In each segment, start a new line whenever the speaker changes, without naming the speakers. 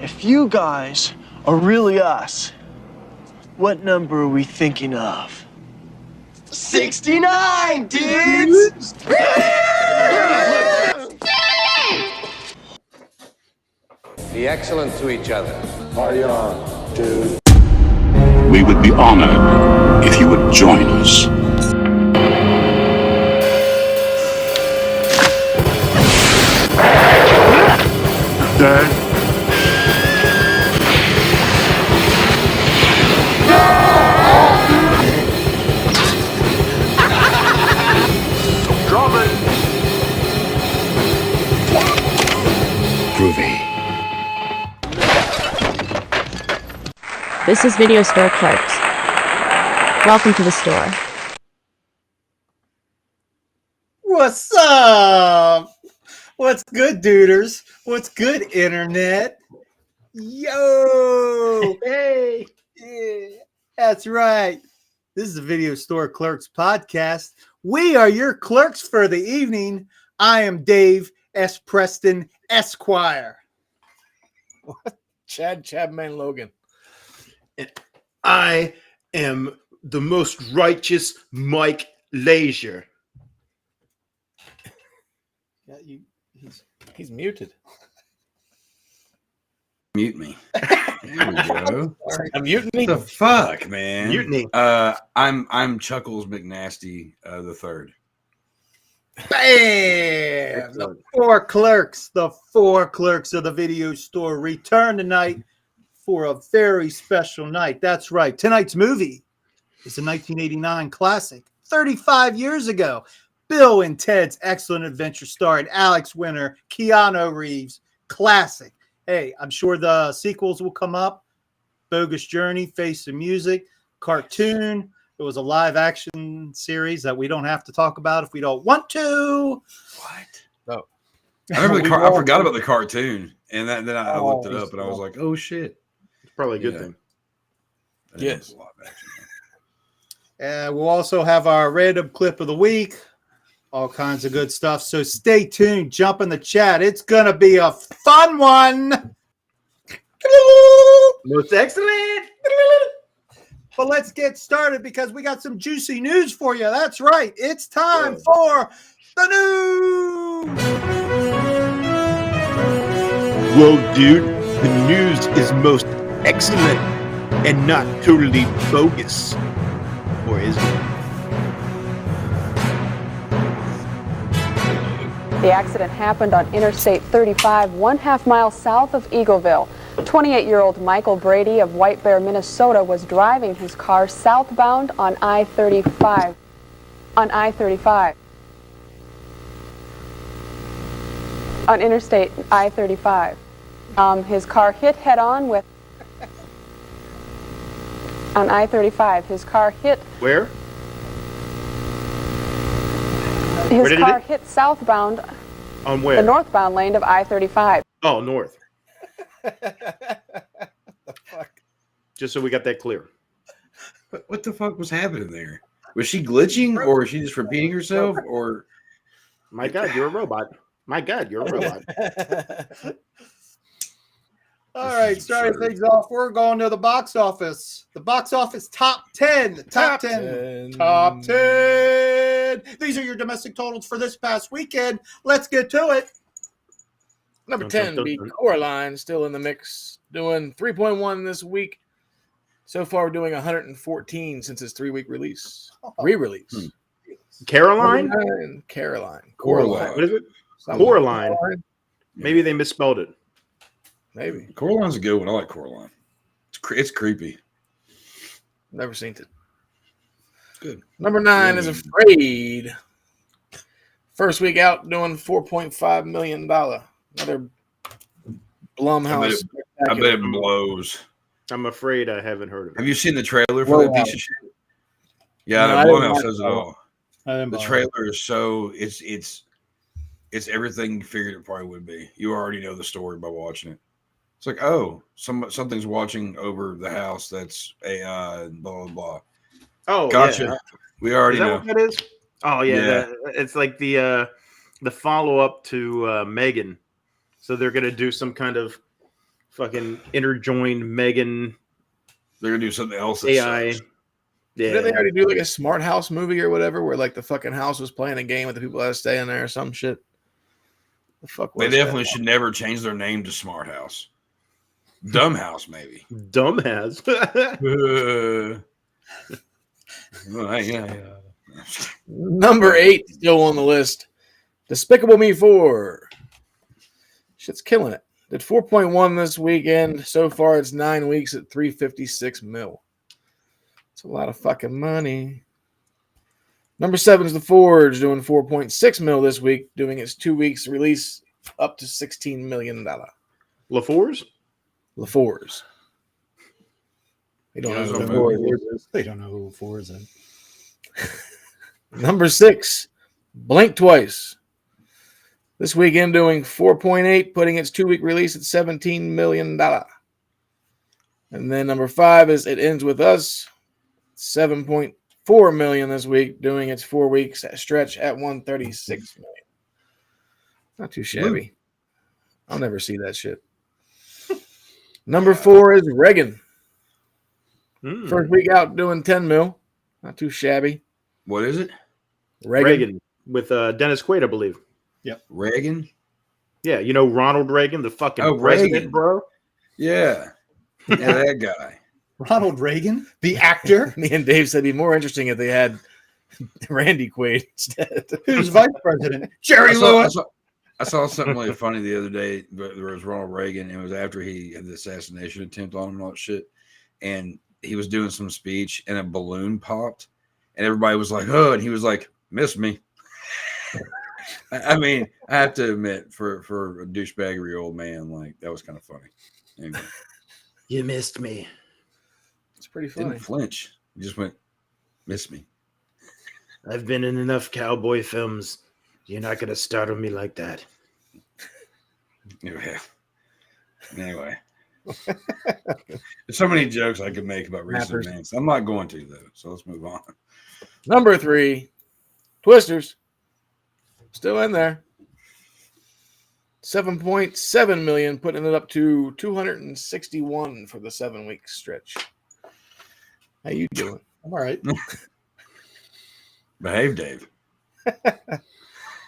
If you guys are really us, what number are we thinking of? 69, dudes!
Be excellent to each other.
Party on, dude.
We would be honored if you would join us.
Dad? Drop it!
Groovy.
This is Video Store Clerks. Welcome to the store.
What's up? What's good, duders? What's good, internet? Yo! Hey! Yeah, that's right. This is the Video Store Clerks Podcast. We are your clerks for the evening. I am Dave S. Preston, Esquire.
Chadman Logan. And I am the most righteous Mike Leisure.
Yeah,
He's muted.
Mute me. There we go.
A mutiny?
The fuck, man.
Mutiny.
I'm Chuckles McNasty the third.
Bam! The four clerks of the video store return tonight for a very special night. That's right. Tonight's movie is a 1989 classic, 35 years ago. Bill and Ted's Excellent Adventure starring Alex Winter, Keanu Reeves. Classic. Hey, I'm sure the sequels will come up. Bogus Journey, Face the Music, cartoon. It was a live action series that we don't have to talk about if we don't want to.
What? Oh, I remember I forgot about the cartoon, and then I looked it up, and I was like, "Oh shit!"
It's probably a good thing.
Yes.
We'll also have our random clip of the week. All kinds of good stuff. So stay tuned. Jump in the chat. It's gonna be a fun one.
Most excellent.
But let's get started because we got some juicy news for you. That's right. It's time for the news.
Whoa, dude. The news is most excellent and not totally bogus. Or is it?
The accident happened on Interstate 35, 1/2 mile south of Eagleville. 28-year-old Michael Brady of White Bear, Minnesota, was driving his car southbound on I-35. On Interstate I-35. His car hit head-on with... On I-35, his car hit...
Where?
His car hit southbound
on where?
The northbound lane of I-35.
Oh, north. The fuck? Just so we got that clear.
What the fuck was happening there? Was she glitching, or was she just repeating herself, or?
My God, you're a robot. My God, you're a robot.
All right, starting things off, we're going to the box office. The box office top 10. Top 10. Top 10. These are your domestic totals for this past weekend. Let's get to it.
Number 10 beat Coraline, still in the mix, doing 3.1 this week. So far, we're doing 114 since its 3-week release. Re-release.
Caroline?
Caroline.
What is it? Coraline. Maybe they misspelled it.
Maybe.
Coraline's a good one. I like Coraline. It's creepy.
Never seen it.
Good.
Number 9 is Afraid. First week out, doing $4.5 million. Another Blumhouse.
I bet it blows.
I'm afraid I haven't heard of it.
Have you seen the trailer for that piece of shit? Yeah, no, Blumhouse says it all. The trailer is so it's everything you figured it probably would be. You already know the story by watching it. It's like, oh, something's watching over the house that's AI and blah blah blah.
Oh,
gotcha.
Yeah.
We already know
what that is. Oh yeah. It's like the follow up to Megan. So they're gonna do some kind of fucking interjoined Megan.
They're gonna do something else.
AI.
Yeah. Did they already do like a smart house movie or whatever, where like the fucking house was playing a game with the people that stay in there or some shit? The fuck
they definitely should never change their name to Smart House. Dumb House, maybe.
Dumb House.
Number 8 still on the list. Despicable Me 4. Shit's killing it. Did 4.1 this weekend. So far, it's 9 weeks at 356 mil. It's a lot of fucking money. Number 7 is The Forge, doing 4.6 mil this week, doing its 2 weeks release up to $16 million.
LaFours?
LaFours. They don't know who LaFours is.
They don't know who LaFours is.
Number 6, Blink Twice. This weekend doing 4.8, putting its 2 week release at $17 million. And then number 5 is It Ends With Us. 7.4 million this week, doing its 4 weeks stretch at 136 million. Not too shabby. I'll never see that shit. Number 4 is Reagan. First week out doing 10 mil. Not too shabby.
What is it?
Reagan with Dennis Quaid, I believe.
Yep.
Reagan?
Yeah, you know Ronald Reagan, the fucking president,
Reagan.
bro?
Yeah. Yeah, that guy.
Ronald Reagan, the actor.
Me and Dave said it'd be more interesting if they had Randy Quaid instead.
Who's vice president? Jerry Lewis.
I saw something really funny the other day. But there was Ronald Reagan, and it was after he had the assassination attempt on him and all that shit. And he was doing some speech, and a balloon popped, and everybody was like, "Oh!" And he was like, "Miss me." I mean, I have to admit, for a douchebaggery old man, like that was kind of funny. Anyway.
You missed me.
It's pretty funny.
Didn't flinch. He just went, "Miss me."
I've been in enough cowboy films. You're not going to startle me like that.
Yeah. Anyway. There's so many jokes I could make about recent events. I'm not going to, though. So let's move on.
Number 3, Twisters. Still in there. 7.7 million, putting it up to 261 for the 7 week stretch. How you doing?
I'm all right.
Behave, Dave.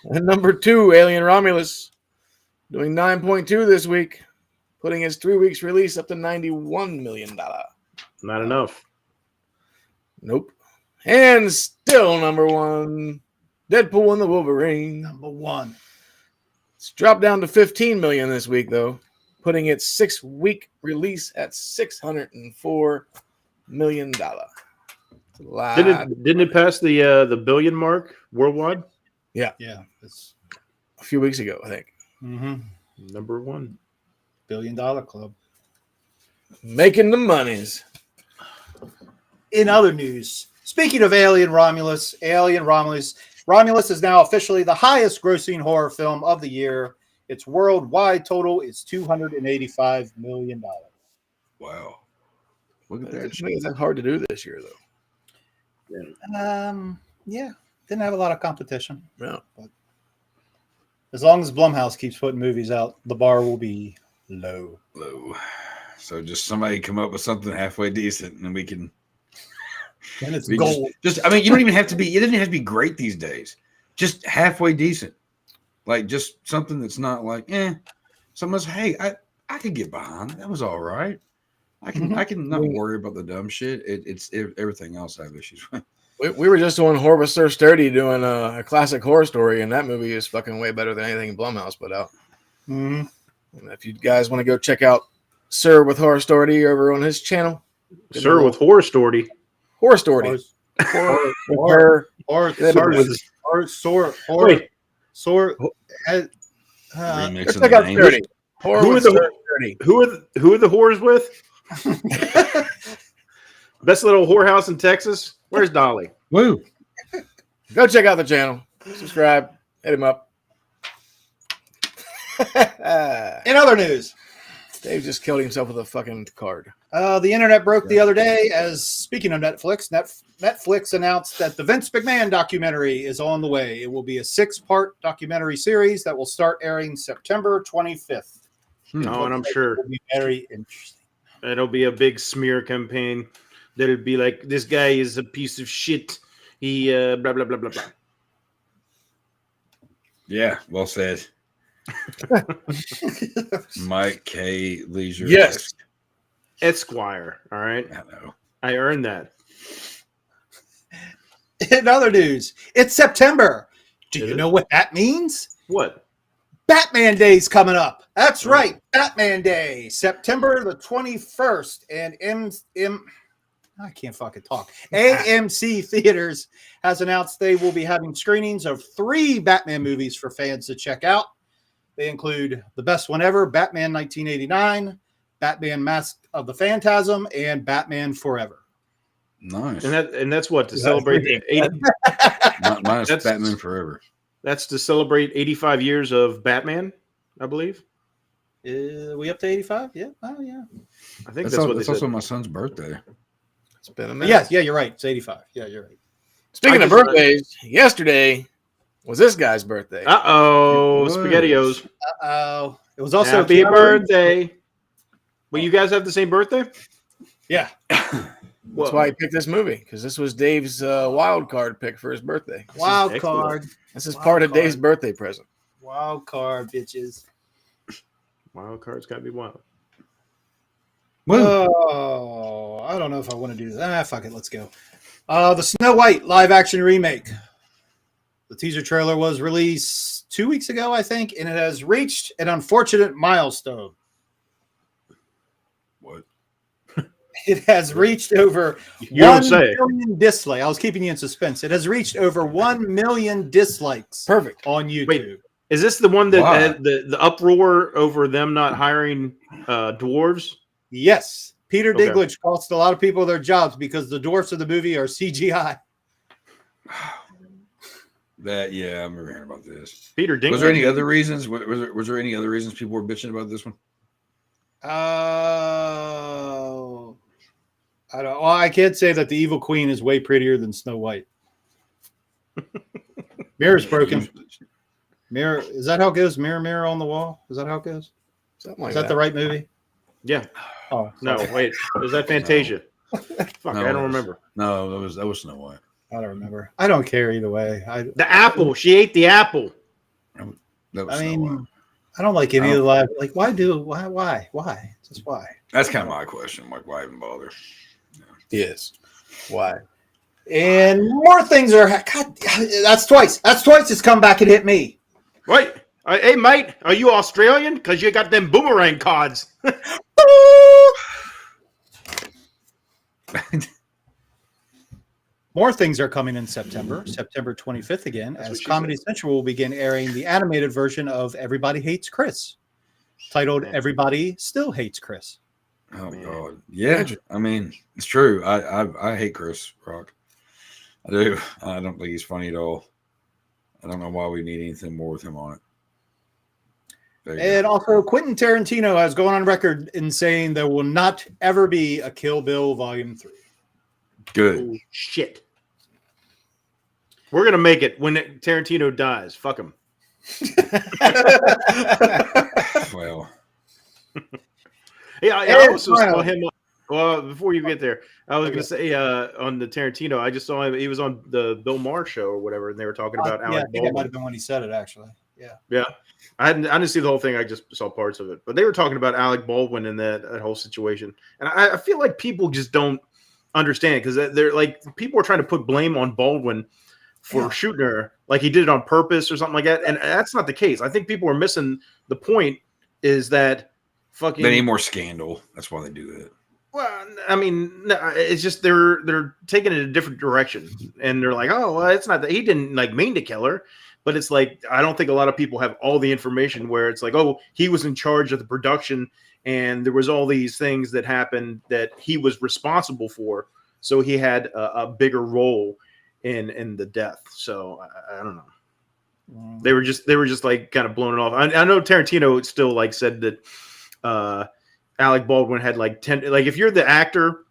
And number 2, Alien Romulus, doing 9.2 this week, putting its 3 weeks release up to $91 million.
Not enough.
Nope. And still number 1, Deadpool and the Wolverine.
Number 1.
It's dropped down to 15 million this week, though, putting its 6 week release at $604 million.
Didn't it pass the billion mark worldwide?
Yeah.
It's
a few weeks ago, I think.
Number 1.
$1 billion club.
Making the monies.
In other news, speaking of Alien Romulus is now officially the highest grossing horror film of the year. Its worldwide total is $285 million.
Wow. Look at that.
It's that hard to do this year, though.
Yeah. Didn't have a lot of competition.
No.
But as long as Blumhouse keeps putting movies out, the bar will be low.
So just somebody come up with something halfway decent, and we can.
And it's gold.
I mean, you don't even have to be. It doesn't have to be great these days. Just halfway decent, like just something that's not like, Someone's, hey, I could get behind. That was all right. I can not worry about the dumb shit. It's everything else I have issues with.
We were just on Horror Sir Sturdy doing a classic horror story, and that movie is fucking way better than anything Blumhouse put out. And if you guys want to go check out Sir with Horror Story over on his channel,
Sir with Horror Story.
Horror Story. Horror.
Check out
Sturdy.
Who are the whores with? Best little whorehouse in Texas. Where's Dolly?
Woo!
Go check out the channel. Subscribe. Hit him up.
In other news,
Dave just killed himself with a fucking card.
The internet broke the other day. As speaking of Netflix, Netflix announced that the Vince McMahon documentary is on the way. It will be a 6-part documentary series that will start airing September 25th.
Oh, and I'm sure
it'll be very interesting.
It'll be a big smear campaign. That'll be like, this guy is a piece of shit. He blah blah blah blah blah.
Yeah, well said. Mike K. Leisure.
Yes. Esquire. All right.
I know.
I earned that.
In other news, it's September. Do you know what that means?
What?
Batman Day's coming up. That's right. Batman Day, September the 21st. And I can't fucking talk. AMC Theaters has announced they will be having screenings of 3 Batman movies for fans to check out. They include the best one ever, Batman 1989, Batman Mask of the Phantasm, and Batman Forever.
Nice.
And that's what, to celebrate the 80.
Minus Batman Forever.
That's to celebrate 85 years of Batman, I believe.
We up to 85? Yeah. Oh, yeah.
I think
that's
what
that's also my son's birthday.
It's been a minute. Yeah, you're right. It's 85. Yeah, you're right.
Speaking of birthdays, yesterday was this guy's birthday.
SpaghettiOs.
It was also
happy birthday. Well, you guys have the same birthday?
Yeah.
That's why he picked this movie, because this was Dave's wild card pick for his birthday.
Wild card.
This is part of Dave's birthday present.
Wild card, bitches.
Wild card's got to be wild.
Oh, I don't know if I want to do that. Fuck it, let's go. The Snow White live action remake. The teaser trailer was released 2 weeks ago, I think, and it has reached an unfortunate milestone.
What?
It has reached over 1 million dislikes. I was keeping you in suspense. It has reached over 1 million dislikes.
Perfect.
On YouTube.
Wait, is this the one that had the uproar over them not hiring dwarves?
Yes. Peter Dinklage cost a lot of people their jobs because the dwarfs of the movie are CGI.
I remember hearing about this.
Peter Dinklage.
Was there any other reasons? Was there any other reasons people were bitching about this one?
I don't. Well, I can't say that the Evil Queen is way prettier than Snow White. Mirror's broken. Mirror, is that how it goes? Mirror, mirror on the wall. Is that how it goes?
Something like
is that the right movie?
Yeah.
Oh
no! Wait, was that Fantasia? Fuck,
No,
I don't remember.
No, that was Snow White.
I don't remember. I don't care either way.
The apple. She ate the apple.
That was
I
Snow
mean,
White.
I don't like any of the live. Like, why? Just why?
That's kind of my question. Like, why even bother?
Yes. Why?
And more things are. God, that's twice. That's twice it's come back and hit me.
Wait. Hey, mate, are you Australian? Because you got them boomerang cards.
More things are coming in September, September 25th again, as Comedy Central will begin airing the animated version of Everybody Hates Chris, titled Everybody Still Hates Chris.
Oh, God. Yeah, I mean, it's true. I hate Chris Rock. I do. I don't think he's funny at all. I don't know why we need anything more with him on it.
And also, Quentin Tarantino has gone on record in saying there will not ever be a Kill Bill Volume 3.
Good.
Oh, shit. We're going to make it when Tarantino dies. Fuck him.
Well.
Yeah, I also saw him. Well, before you get there, I was going to say on the Tarantino, I just saw him. He was on the Bill Maher show or whatever, and they were talking about Alec
I think it might have been when he said it, actually. Yeah.
Yeah. I didn't see the whole thing. I just saw parts of it. But they were talking about Alec Baldwin and that whole situation. And I feel like people just don't understand because they're like, people are trying to put blame on Baldwin for shooting her like he did it on purpose or something like that. And that's not the case. I think people are missing the point is that fucking.
They need more scandal. That's why they do that.
Well, I mean, no, it's just they're taking it a different direction. And they're like, oh, well, it's not that he didn't like mean to kill her. But it's like, I don't think a lot of people have all the information where it's like, oh, he was in charge of the production and there was all these things that happened that he was responsible for. So he had a bigger role in the death. So I don't know. They were just like kind of blowing it off. I know Tarantino still like said that Alec Baldwin had like 10, like if you're the actor,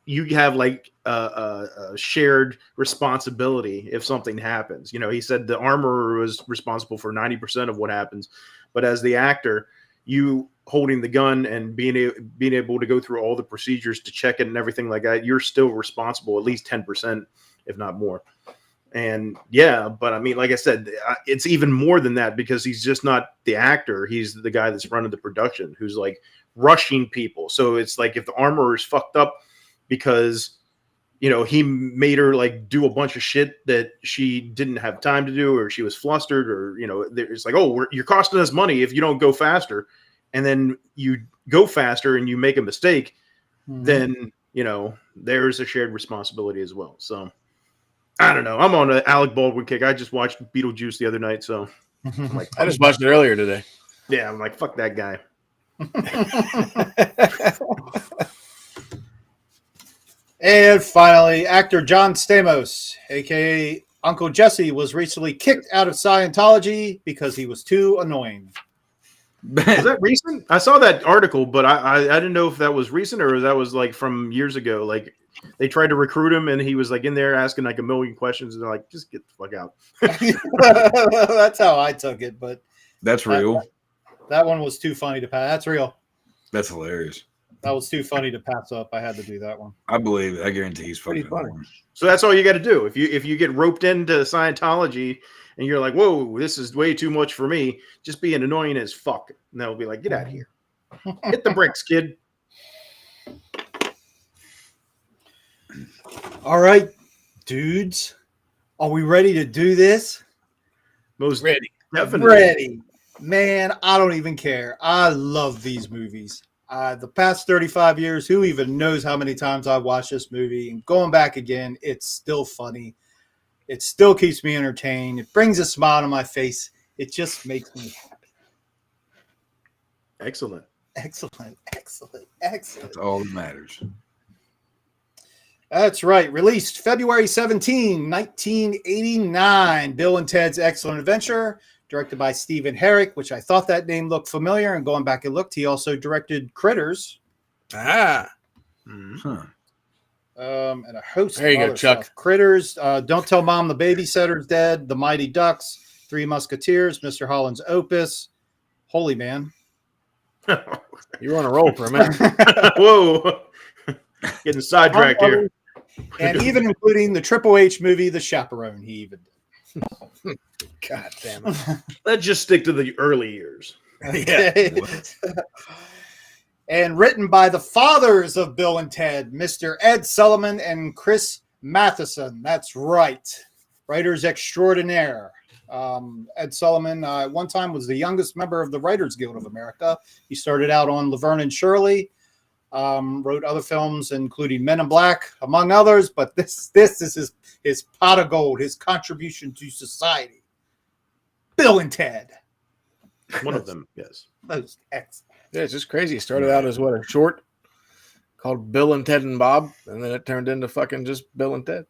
you have like a shared responsibility if something happens. You know, he said the armorer was responsible for 90% of what happens, but as the actor, you holding the gun and being able to go through all the procedures to check it and everything like that, you're still responsible at least 10%, if not more. And yeah, but I mean, like I said, it's even more than that because he's just not the actor. He's the guy that's running the production who's like rushing people. So it's like if the armorer is fucked up because, you know, he made her like do a bunch of shit that she didn't have time to do, or she was flustered, or, you know, it's like, oh, you're costing us money if you don't go faster. And then you go faster and you make a mistake, then, you know, there's a shared responsibility as well. So I don't know. I'm on an Alec Baldwin kick. I just watched Beetlejuice the other night. So I'm like,
I just watched it earlier today.
Yeah. I'm like, fuck that guy.
And finally, actor John Stamos, a.k.a. Uncle Jesse, was recently kicked out of Scientology because he was too annoying.
Is that recent? I saw that article, but I didn't know if that was recent or that was like from years ago. Like they tried to recruit him and he was like in there asking like a million questions and they're like, just get the fuck out.
That's how I took it, but
that's real.
That one was too funny to pass. That's real.
That's hilarious.
That was too funny to pass up. I had to do that one.
I believe it. I guarantee he's fucking
funny.
So that's all you got to do. If you get roped into Scientology and you're like, whoa, this is way too much for me, just be an annoying as fuck. And they'll be like, get out of here. Hit the bricks, kid.
All right, dudes. Are we ready to do this?
Most
ready.
Definitely.
Ready. Man, I don't even care. I love these movies. The past 35 years, who even knows how many times I've watched this movie, and going back again, it's still funny. It still keeps me entertained. It brings a smile on my face. It just makes me happy.
Excellent.
Excellent.
That's all that matters.
That's right. Released February 17, 1989. Bill and Ted's Excellent Adventure. Directed by Stephen ERIK, which I thought that name looked familiar. And going back and looked, he also directed Critters.
And
a host
there you
of
go,
other
Chuck.
stuff. Critters, Don't Tell Mom the Babysitter's Dead, The Mighty Ducks, Three Musketeers, Mr. Holland's Opus, Holy Man.
You were on a roll for a minute.
Whoa. Getting sidetracked here.
And even including the Triple H movie, The Chaperone, he even did.
God damn it.
Let's just stick to the early years.
Yeah. And written by the fathers of Bill and Ted, Mr. Ed Solomon and Chris Matheson. That's right. Writers extraordinaire. Ed Solomon at one time was the youngest member of the Writers Guild of America. He started out on Laverne and Shirley, wrote other films, including Men in Black, among others, but this is his pot of gold, his contribution to society. Bill and Ted.
One of them, yes.
Most excellent.
Yeah, it's just crazy. It started out as what, a short called Bill and Ted and Bob, and then it turned into fucking just Bill and Ted.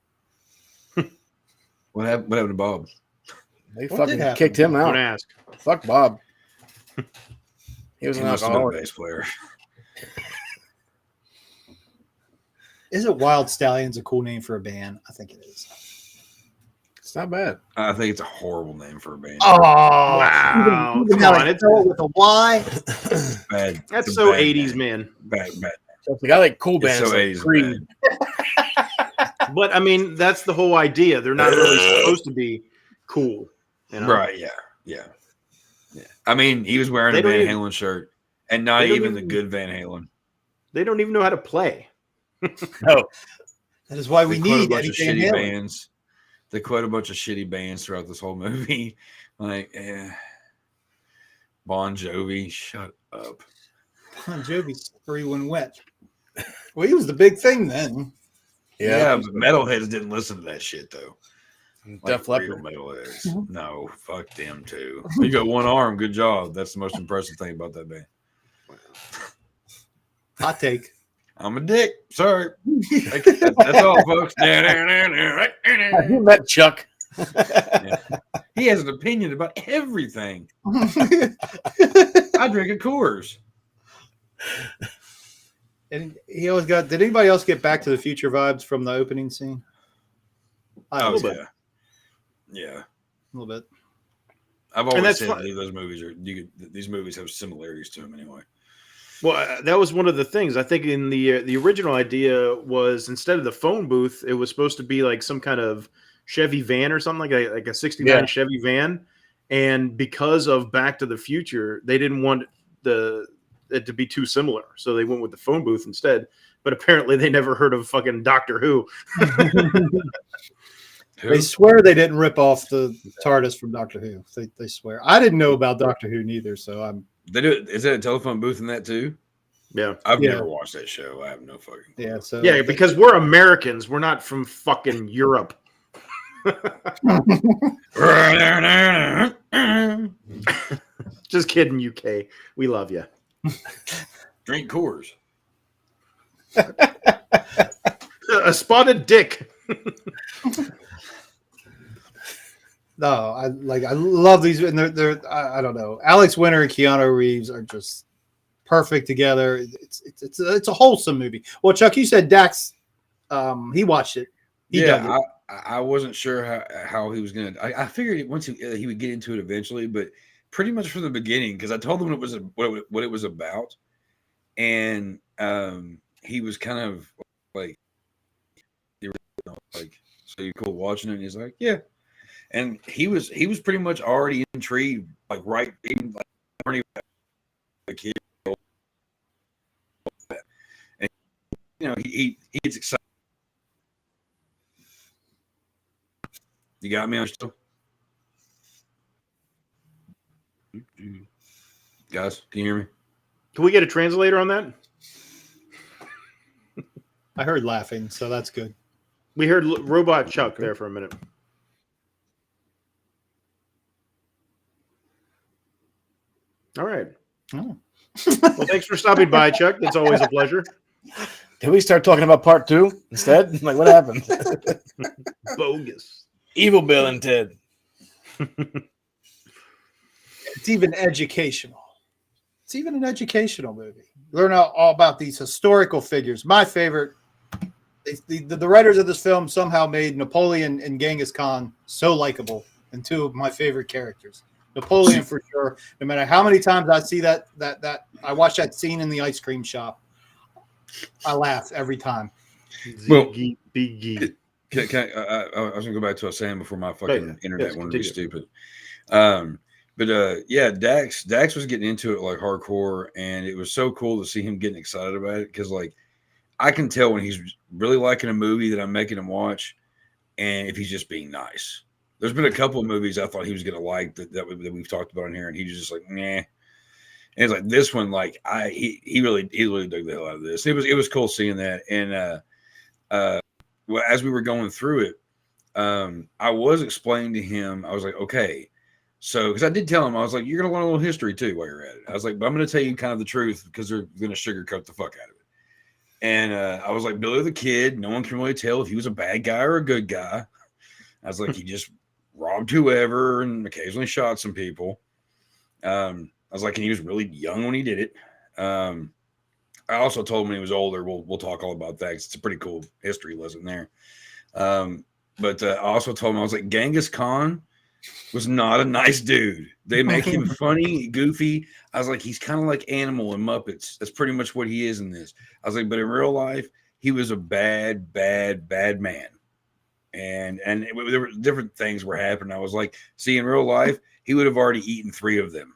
What happened to Bob?
They fucking kicked him out.
Don't ask.
Fuck Bob. He was
He
an
must have been a
alcoholic.
bass player.
Isn't Wild Stallions a cool name for a band? I think it is.
It's not bad.
I think it's a horrible name for a band.
Oh,
wow.
Even how they spell it with a Y.
Bad.
That's
It's a
so
bad
80s,
name.
man.
Bad.
Like, I like cool
It's
bands
so
like
80s
Creed.
bad.
But I mean, that's the whole idea. They're not really supposed to be cool. You know?
Right, yeah. I mean, he was wearing a Van Halen shirt, and not even the good Van Halen.
They don't even know how to play.
No.
That is why we
They quote
need
a bunch
Eddie
of
Van
shitty
Halen.
bands. They quote a bunch of shitty bands throughout this whole movie. Like, Bon Jovi, shut up.
Bon Jovi's free when wet. Well, he was the big thing then.
Yeah, but metalheads didn't listen to that shit though.
Def
Like real
Leppard.
metalheads. No, fuck them too. You got one arm, good job. That's the most impressive thing about that band.
Hot take.
I'm a dick. Sorry. That's all, folks.
Have you met Chuck?
Yeah. He has an opinion about everything. I drink a Coors.
And he always got. Did anybody else get Back to the Future vibes from the opening scene?
Oh, yeah. Yeah.
A little bit.
I've always said those movies these movies have similarities to them anyway.
Well, that was one of the things. I think in the original idea was instead of the phone booth, it was supposed to be like some kind of Chevy van or something like a 69 Chevy van. And because of Back to the Future, they didn't want it to be too similar. So they went with the phone booth instead. But apparently they never heard of fucking Doctor Who.
They swear they didn't rip off the TARDIS from Doctor Who. They swear. I didn't know about Doctor Who neither, so I'm.
They do. Is that a telephone booth in that too?
Yeah,
I've never watched that show. I have no fucking clue.
Yeah, so
because we're Americans. We're not from fucking Europe. Just kidding, UK. We love you.
Drink Coors.
A spotted dick.
No, I love these, and they're I don't know. Alex Winter and Keanu Reeves are just perfect together. It's a wholesome movie. Well, Chuck, you said Dax, he watched it.
I wasn't sure how he was gonna. I figured once he would get into it eventually, but pretty much from the beginning, because I told him what it was about, and he was kind of like, so you cool watching it, and he's like, yeah. And he was pretty much already intrigued, like right, even like a kid. And he gets excited. You got me on still, guys? Can you hear me?
Can we get a translator on that?
I heard laughing, so that's good.
We heard Robot Chuck there for a minute. All right.
Oh.
Well, thanks for stopping by, Chuck. It's always a pleasure.
Did we start talking about part 2 instead? Like, what happened?
Bogus.
Evil Bill and Ted.
It's even educational. It's even an educational movie. Learn all about these historical figures. My favorite. The writers of this film somehow made Napoleon and Genghis Khan so likable, and two of my favorite characters. Napoleon for sure. No matter how many times I see that I watch that scene in the ice cream shop, I laugh every time.
Well, I was gonna go back to what I was saying before my fucking internet wanted to be stupid. Yeah, Dax was getting into it like hardcore, and it was so cool to see him getting excited about it, because like I can tell when he's really liking a movie that I'm making him watch, and if he's just being nice. There's been a couple of movies I thought he was gonna like that we've talked about in here, and he was just like, nah. And it's like this one, like he really dug the hell out of this. It was cool seeing that. And well, as we were going through it, I was explaining to him, I was like, okay, so because I did tell him, I was like, you're gonna learn a little history too while you're at it. I was like, but I'm gonna tell you kind of the truth because they're gonna sugarcoat the fuck out of it. And I was like, Billy the Kid, no one can really tell if he was a bad guy or a good guy. I was like, he just robbed whoever and occasionally shot some people. I was like, and he was really young when he did it. I also told him when he was older, we'll talk all about that. It's a pretty cool history lesson there. But I also told him, I was like, Genghis Khan was not a nice dude. They make him funny, goofy. I was like, he's kind of like Animal and Muppets. That's pretty much what he is in this. I was like, but in real life, he was a bad man. And there were different things were happening. I was like, see, in real life, he would have already eaten 3 of them.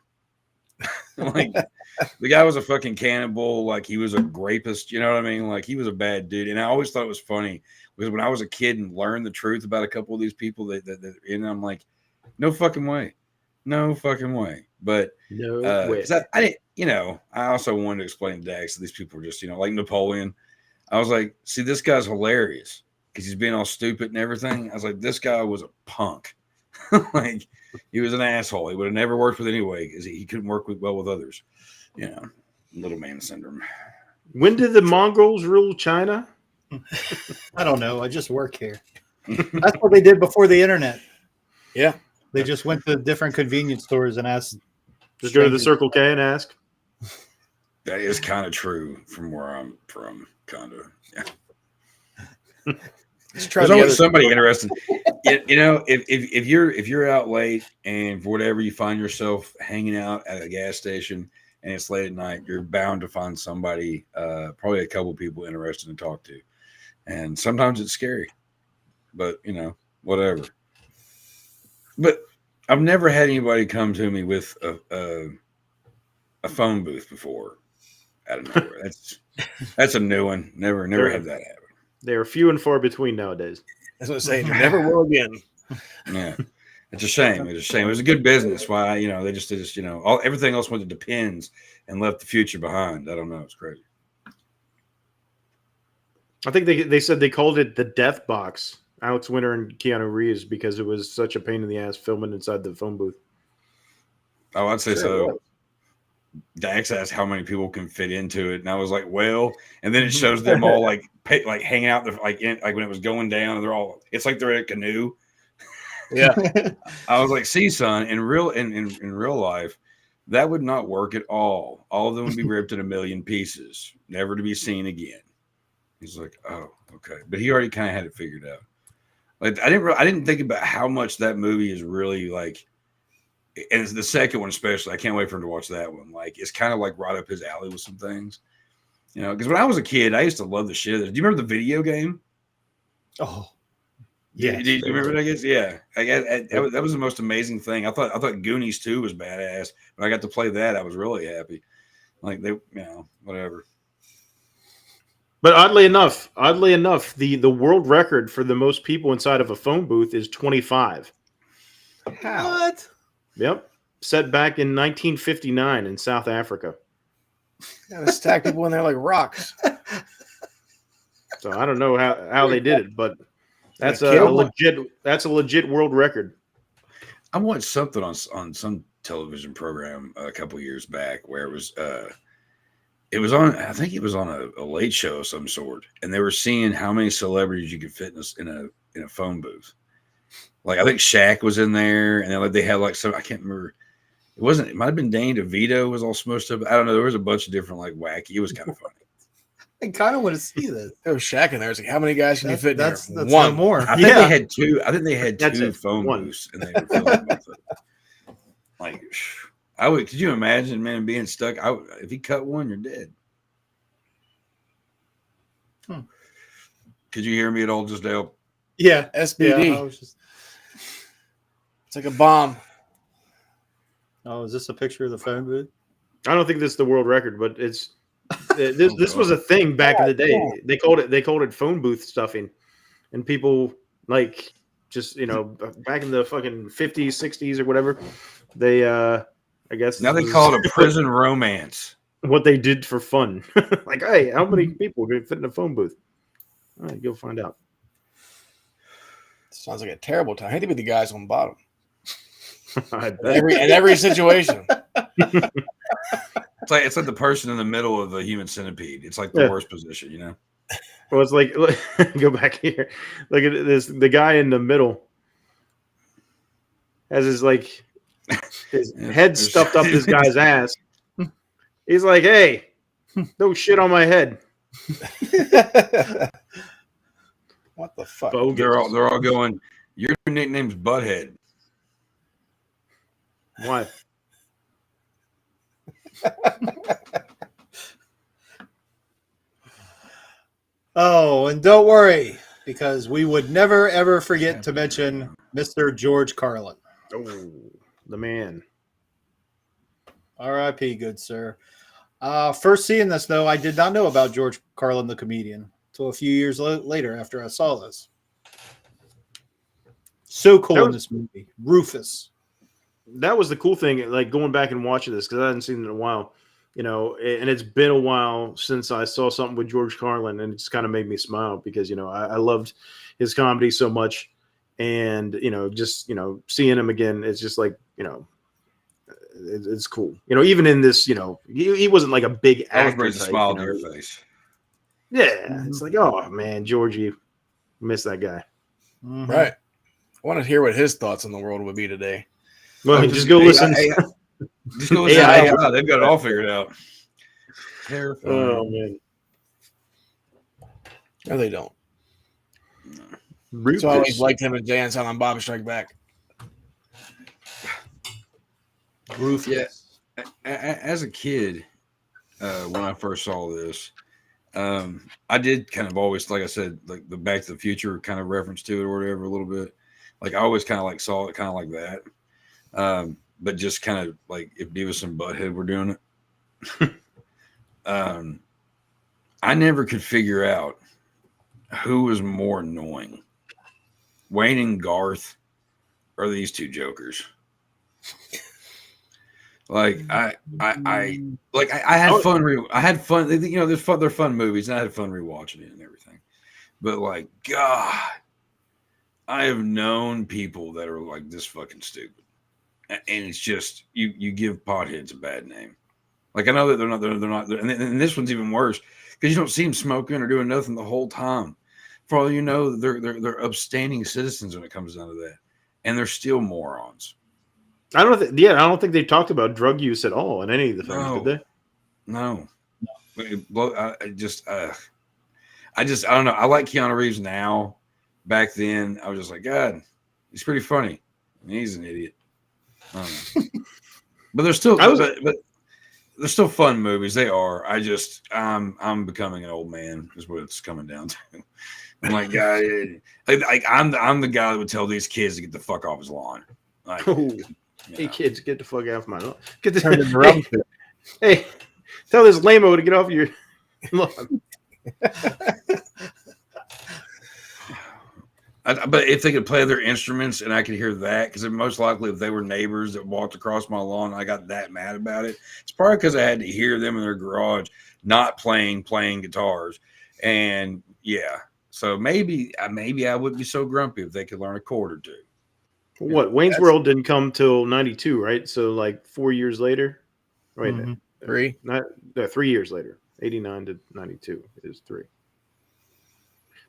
Like, the guy was a fucking cannibal. Like, he was a rapist. You know what I mean? Like, he was a bad dude. And I always thought it was funny because when I was a kid and learned the truth about a couple of these people, and I'm like, no fucking way. No fucking way. But
no way.
I didn't, I also wanted to explain to Dax that these people are just, like Napoleon. I was like, see, this guy's hilarious because he's being all stupid and everything. I was like, this guy was a punk. Like, he was an asshole. He would have never worked with anyway because he couldn't work well with others. Little man syndrome.
When did the Mongols rule China?
I don't know. I just work here. That's what they did before the internet.
Yeah.
They just went to different convenience stores and asked.
Just go to the Circle K and ask.
That is kind of true from where I'm from, kind of. Yeah. There's always somebody interested. You know, if you're out late and for whatever you find yourself hanging out at a gas station and it's late at night, you're bound to find somebody, probably a couple people interested to talk to. And sometimes it's scary, but you know, whatever. But I've never had anybody come to me with a phone booth before out of nowhere. That's a new one. Never had that happen.
They're few and far between nowadays.
That's what I'm saying. Never will again.
Yeah, it's a shame. It's a shame. It was a good business. Why, you know, they just you know, everything else went to Depends and left the future behind. I don't know. It's crazy.
I think they said they called it the Death Box, Alex Winter and Keanu Reeves, because it was such a pain in the ass filming inside the phone booth.
Oh, I'd say so. Dax asked how many people can fit into it, and I was like, well, and then it shows them all like hanging out there, like when it was going down, and they're all, it's like they're in a canoe.
Yeah.
I was like, see, son, in real life, that would not work at all. All of them would be ripped in a million pieces, never to be seen again. He's like, oh, okay, but he already kind of had it figured out. Like I didn't think about how much that movie is really like. And it's the second one, especially. I can't wait for him to watch that one. Like, it's kind of like right up his alley with some things, you know. Because when I was a kid, I used to love the shit. Do you remember the video game?
Oh, yeah.
Do you remember that? I guess, yeah. That was the most amazing thing. I thought Goonies 2 was badass. When I got to play that, I was really happy. Like they, you know, whatever.
But oddly enough, the world record for the most people inside of a phone booth is 25.
How?
What?
Yep. Set back in 1959 in South Africa.
Gotta stack people in there like rocks.
So I don't know how they did it, but that's a legit world record.
I watched something on some television program a couple years back where it was on, I think it was on a late show of some sort, and they were seeing how many celebrities you could fit in a phone booth. Like I think Shaq was in there, and then they had like some, I can't remember. It might have been Danny DeVito was all smushed up. I don't know. There was a bunch of different like wacky. It was kind of funny.
I kind of want to see this.
There was Shaq in there. It's like, how many guys can you fit in
that's
there?
One no more.
I think they had two. I think they had two phone booths, and they were filling with it. Like, could you imagine, man, being stuck? If he cut one, you're dead. Could you hear me at all, just Dale?
Yeah,
SBD.
Yeah,
It's like a bomb.
Oh, is this a picture of the phone booth?
I don't think this is the world record, but it's this was a thing back in the day. They called it phone booth stuffing, and people like just back in the fucking 50s, 60s or whatever. They I guess
now they call it a prison romance.
What they did for fun, like, hey, how many people can fit in a phone booth? All right, go find out.
Sounds like a terrible time. I hate to be the guys on the bottom.
in
every situation.
It's like the person in the middle of the human centipede. It's like the worst position, you know.
Well, it's like go back here. Look at this. The guy in the middle has his head stuffed up this guy's ass. He's like, "Hey, don't shit on my head."
What the fuck?
They're all going, your nickname's Butthead.
Why?
Oh, and don't worry, because we would never, ever forget to mention Mr. George Carlin.
Oh, the man.
R.I.P., good sir. First seeing this, though, I did not know about George Carlin, the comedian, until a few years later after I saw this. So cool in this movie. Rufus.
That was the cool thing, like going back and watching this, because I hadn't seen it in a while, and it's been a while since I saw something with George Carlin, and it just kind of made me smile because, I loved his comedy so much, and, just, seeing him again, it's just like, it's cool. Even in this, he wasn't like a big actor.
Brings a smile to your face.
Yeah. It's like, oh, man, Georgie, miss that guy.
Mm-hmm.
Right. I want to hear what his thoughts on the world would be today.
Well, just go listen.
Just go listen. AI. They've got it all figured out. Terrifying.
Oh, man.
No, they don't. So I always liked him and Jay and Silent Bob Strike Back.
Rufus. Yeah. As a kid, when I first saw this, I did kind of always, like I said, like the Back to the Future kind of reference to it or whatever a little bit. Like I always kind of like saw it kind of like that. But just kind of like if Beavis and Butthead were doing it. I never could figure out who was more annoying, Wayne and Garth, or these two jokers. Like I had fun. I had fun. You know, they're fun movies, and I had fun rewatching it and everything. But like, God, I have known people that are like this fucking stupid, and it's just you give potheads a bad name. Like I know that they're not, and this one's even worse because you don't see them smoking or doing nothing the whole time. For all you know, they're upstanding citizens when it comes down to that, and they're still morons.
I don't think they talked about drug use at all in any of the films, did they?
No. I don't know. I like Keanu Reeves now. Back then, I was just like, God, he's pretty funny. And he's an idiot. I don't know. But they're still, but they're still fun movies. They are. I'm becoming an old man. Is what it's coming down to. I'm like, God, I'm the guy that would tell these kids to get the fuck off his lawn. Like,
hey kids, get the fuck off my lawn. Get the hey, tell this lame-o to get off your lawn.
But if they could play their instruments and I could hear that, because most likely if they were neighbors that walked across my lawn and I got that mad about it, it's probably because I had to hear them in their garage not playing guitars. And yeah, so maybe I wouldn't be so grumpy if they could learn a chord or two.
What, Wayne's World didn't come till 92, right? So like 4 years later, right?
Mm-hmm. 3,
not 3 years later, 89 to 92 is 3.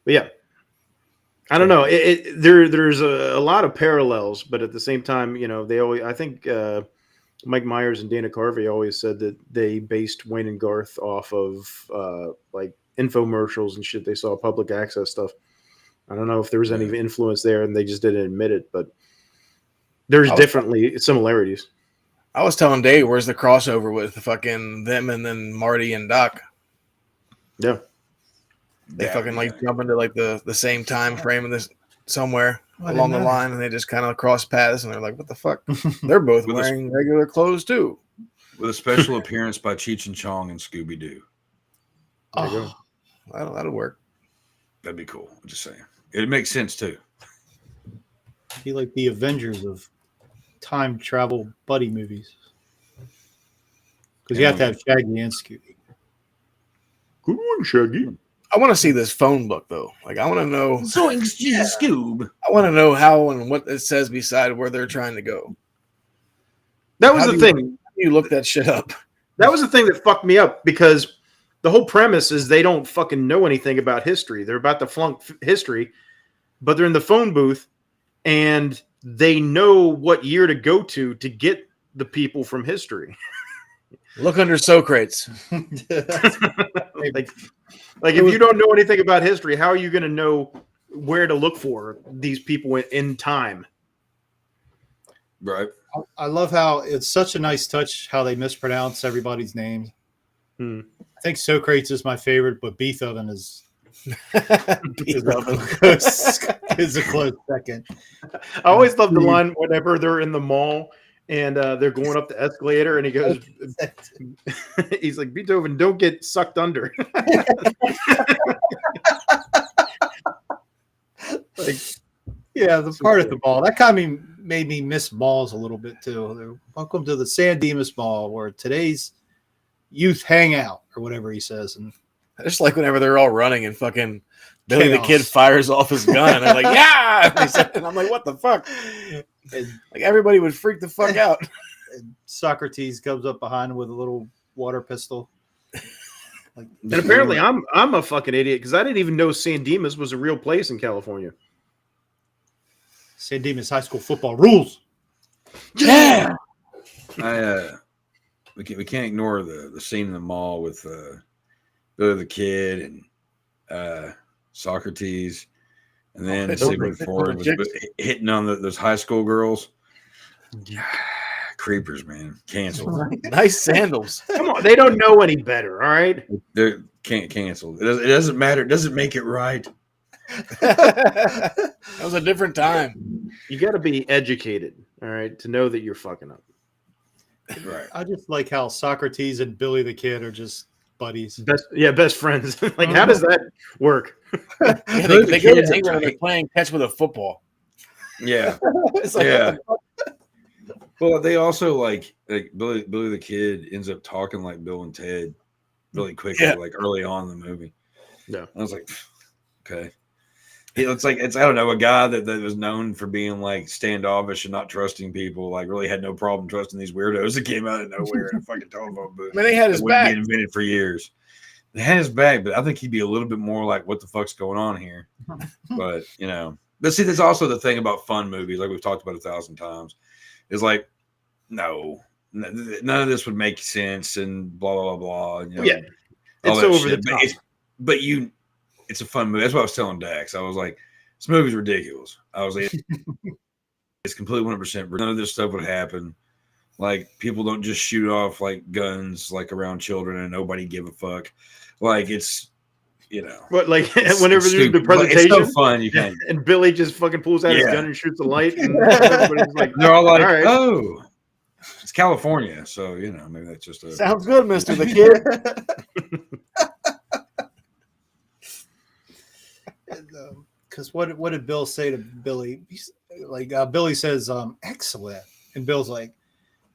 But yeah, I don't know. There's a lot of parallels, but at the same time, you know, I think Mike Myers and Dana Carvey always said that they based Wayne and Garth off of like infomercials and shit. They saw public access stuff. I don't know if there was any influence there, and they just didn't admit it, but there's definitely similarities.
I was telling Dave, where's the crossover with fucking them and then Marty and Doc?
Yeah.
They fucking like jump into like the same time frame in this somewhere along the line, and they just kind of cross paths, and they're like, what the fuck? They're both wearing regular clothes too.
With a special appearance by Cheech and Chong and Scooby-Doo.
There you
go. That'll work.
That'd be cool. I'm just saying. It makes sense too.
Be like the Avengers of time travel buddy movies. Because you have to have Shaggy and Scooby.
Good one, Shaggy.
I want to see this phone book though. Like I want to know.
Zoinks, Scoob.
I want to know how and what it says beside where they're trying to go.
That was the thing.
You look that shit up.
That was the thing that fucked me up, because the whole premise is they don't fucking know anything about history. They're about to flunk history, but they're in the phone booth and they know what year to go to get the people from history.
Look under Socrates.
like if you don't know anything about history, how are you going to know where to look for these people in time?
Right.
I love how it's such a nice touch how they mispronounce everybody's names. I think Socrates is my favorite, but Beethoven is a close second.
I always love the line whenever they're in the mall and they're going up the escalator, and he goes, he's like, Beethoven, don't get sucked under.
Like, yeah, the part at the mall that kind of made me miss malls a little bit too. Welcome to the San Dimas Mall, where today's youth hangout, or whatever he says. And
I just like whenever they're all running and fucking Billy the Kid fires off his gun, and they're like, yeah, and I'm like, what the fuck? And like everybody would freak the fuck out.
And Socrates comes up behind him with a little water pistol.
Like, and apparently I'm a fucking idiot, because I didn't even know San Dimas was a real place in California.
San Dimas High School football rules.
Yeah.
We can't ignore the scene in the mall with Billy the Kid and Socrates And then Sigmund Freud was hitting on those high school girls. Creepers, man. Canceled.
Nice sandals.
Come on, they don't know any better. All right,
They're canceled. It doesn't matter. It doesn't make it right.
That was a different time.
You got to be educated, all right, to know that you're fucking up.
Right.
I just like how Socrates and Billy the Kid are just buddies.
Best friends. Like, how does that work?
Yeah, they go to England and they're playing catch with a football.
Yeah.
It's like,
yeah. Well, they also like Billy the Kid ends up talking like Bill and Ted really quickly, like early on in the movie.
Yeah.
I was like, okay. It's like I don't know, a guy that was known for being like standoffish and not trusting people, like really had no problem trusting these weirdos that came out of nowhere in a fucking telephone booth.
Man, they had his back.
Been invented for years. They had his back, but I think he'd be a little bit more like, what the fuck's going on here? But but see, there's also the thing about fun movies, like we've talked about 1,000 times, is like, no, none of this would make sense and blah blah blah blah.
It's over the top.
But it's a fun movie. That's what I was telling Dax. I was like, this movie's ridiculous. I was like, it's completely 100%. None of this stuff would happen. Like, people don't just shoot off like guns like around children and nobody give a fuck. Like, it's
But like whenever there's the presentation,
it's so fun. You can
and Billy just fucking pulls out his gun and shoots a light, and everybody's like,
they're all like,
all right.
oh, it's California, so maybe that's just a
sounds good, Mr. the Kid.
Because what did Bill say to Billy? Billy says, excellent. And Bill's like,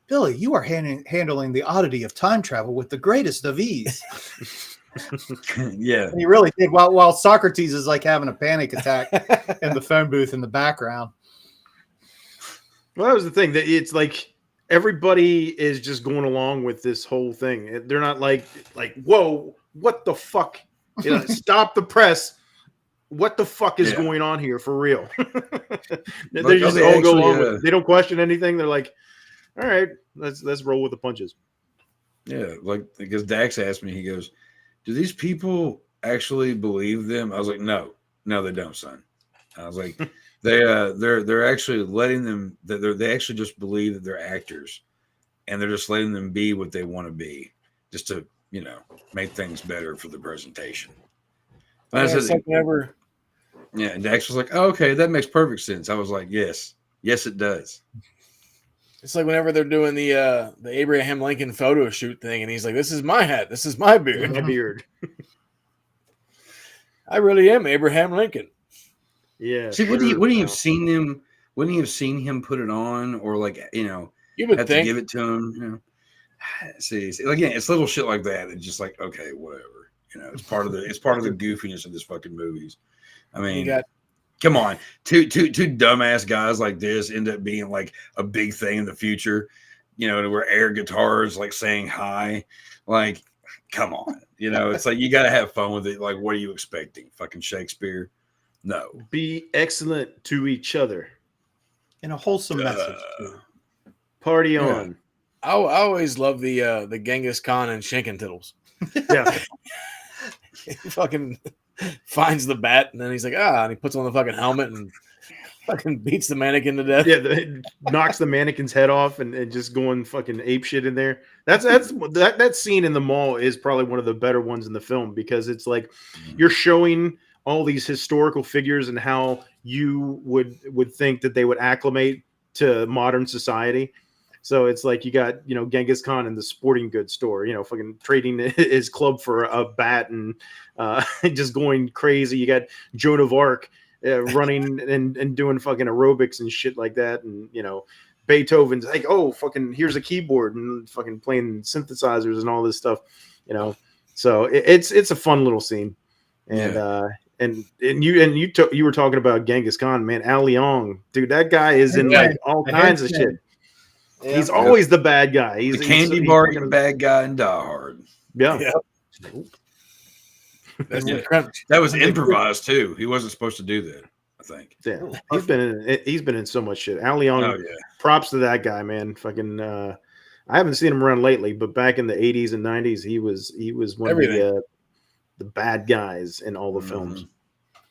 Billy, you are handling the oddity of time travel with the greatest of ease.
Yeah.
And he really did. While Socrates is like having a panic attack in the phone booth in the background.
Well, that was the thing. That it's like everybody is just going along with this whole thing. They're not like, whoa, what the fuck? Stop the press. What the fuck is going on here for real? They just all go along with it. They don't question anything. They're like, all right, let's roll with the punches.
Yeah, like because Dax asked me, he goes, do these people actually believe them? I was like, no, they don't, son. I was like, they're actually letting them they actually just believe that they're actors, and they're just letting them be what they want to be, just to make things better for the presentation.
Yeah,
and Dax was like, oh, okay, that makes perfect sense. I was like, yes, it does.
It's like whenever they're doing the Abraham Lincoln photo shoot thing, and he's like, this is my hat, this is my beard.
My beard.
I really am Abraham Lincoln.
Yeah.
See, wouldn't you have seen him? Wouldn't you have seen him put it on, or like
you would
have
think.
to give it to him? See, again, it's little shit like that. It's just like, okay, whatever. It's part of the goofiness of this fucking movies. I mean, come on, two dumbass guys like this end up being like a big thing in the future. To where air guitars like saying hi, like, come on. It's like you got to have fun with it. Like, what are you expecting? Fucking Shakespeare? No.
Be excellent to each other.
In a wholesome message.
Party on.
I always love the Genghis Khan and Shankin' Tittles.
Yeah.
He fucking finds the bat, and then he's like, and he puts on the fucking helmet and fucking beats the mannequin to death.
Yeah, knocks the mannequin's head off and just going fucking ape shit in there. That scene in the mall is probably one of the better ones in the film, because it's like you're showing all these historical figures and how you would think that they would acclimate to modern society. So it's like you got, Genghis Khan in the sporting goods store, fucking trading his club for a bat and just going crazy. You got Joan of Arc running and doing fucking aerobics and shit like that. And, Beethoven's like, oh, fucking here's a keyboard and fucking playing synthesizers and all this stuff, So it's a fun little scene. And and you were talking about Genghis Khan, man. Al Leong, dude, that guy is in like all kinds of shit. Yeah. He's always the bad guy. He's
the candy bar and bad guy in Die Hard.
Yeah.
That was improvised too. He wasn't supposed to do that, I think.
Yeah. He's been in so much shit. Al Leong, props to that guy, man. Fucking I haven't seen him around lately, but back in the 80s and 90s, he was one of the bad guys in all the films.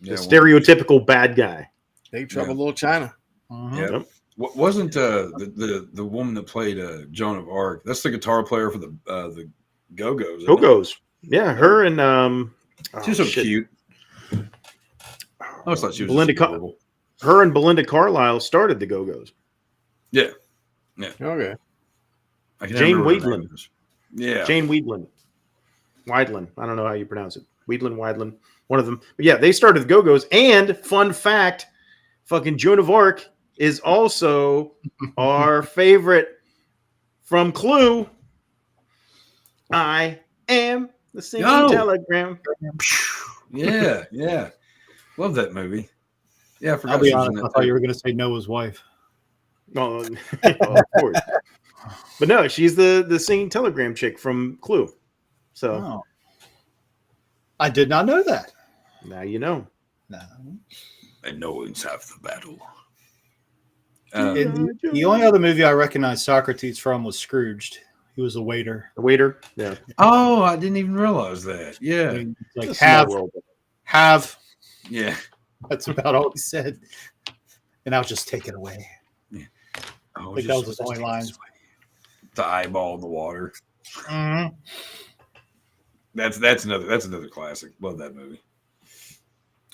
The stereotypical bad guy.
Big Trouble in Little China.
Yeah. Yep. Wasn't the woman that played Joan of Arc? That's the guitar player for the Go-Go's.
Go-Go's. Yeah, her and
she's so cute. I always thought she was
Belinda. Her and Belinda Carlisle started the Go-Go's.
Yeah. Yeah.
Okay.
Jane Weidland.
Yeah.
Jane Weidland. Weidland. I don't know how you pronounce it. Weidland. One of them. But yeah, they started the Go-Go's. And fun fact, fucking Joan of Arc is also our favorite from Clue. I am the singing telegram.
Yeah, yeah. Love that movie. Yeah, I forgot.
I'll be honest, I thought you were going to say Noah's wife.
Oh, of course. But no, she's the singing telegram chick from Clue. So
I did not know that.
Now you know.
No.
And knowing's half the battle.
The only other movie I recognized Socrates from was Scrooged. He was a waiter.
The waiter? Yeah.
Oh, I didn't even realize that. Yeah.
I mean, like have.
Yeah.
That's about all he said. And I'll just take it away.
Yeah.
Oh, that was his only line.
The eyeball in the water.
Mm-hmm.
That's another classic. Love that movie.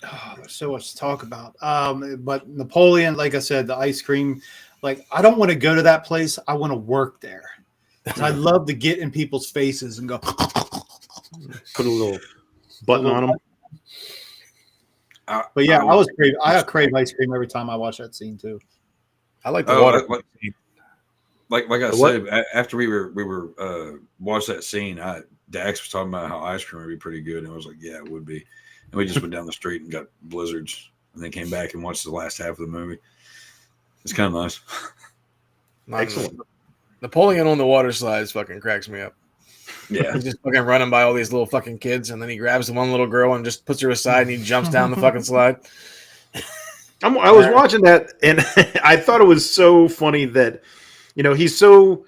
Oh, there's so much to talk about. But Napoleon, like I said, the ice cream, like I don't want to go to that place. I want to work there. I love to get in people's faces and go
put a little button on them.
But yeah, I crave ice cream every time I watch that scene too.
I like the water.
Like I said, after we were watched that scene, Dax was talking about how ice cream would be pretty good, and I was like, yeah, it would be. And we just went down the street and got blizzards, and then came back and watched the last half of the movie. It's kind of nice.
Excellent.
Napoleon on the water slides fucking cracks me up.
Yeah.
He's just fucking running by all these little fucking kids, and then he grabs the one little girl and just puts her aside, and he jumps down the fucking slide.
I was watching that, and I thought it was so funny that, he's so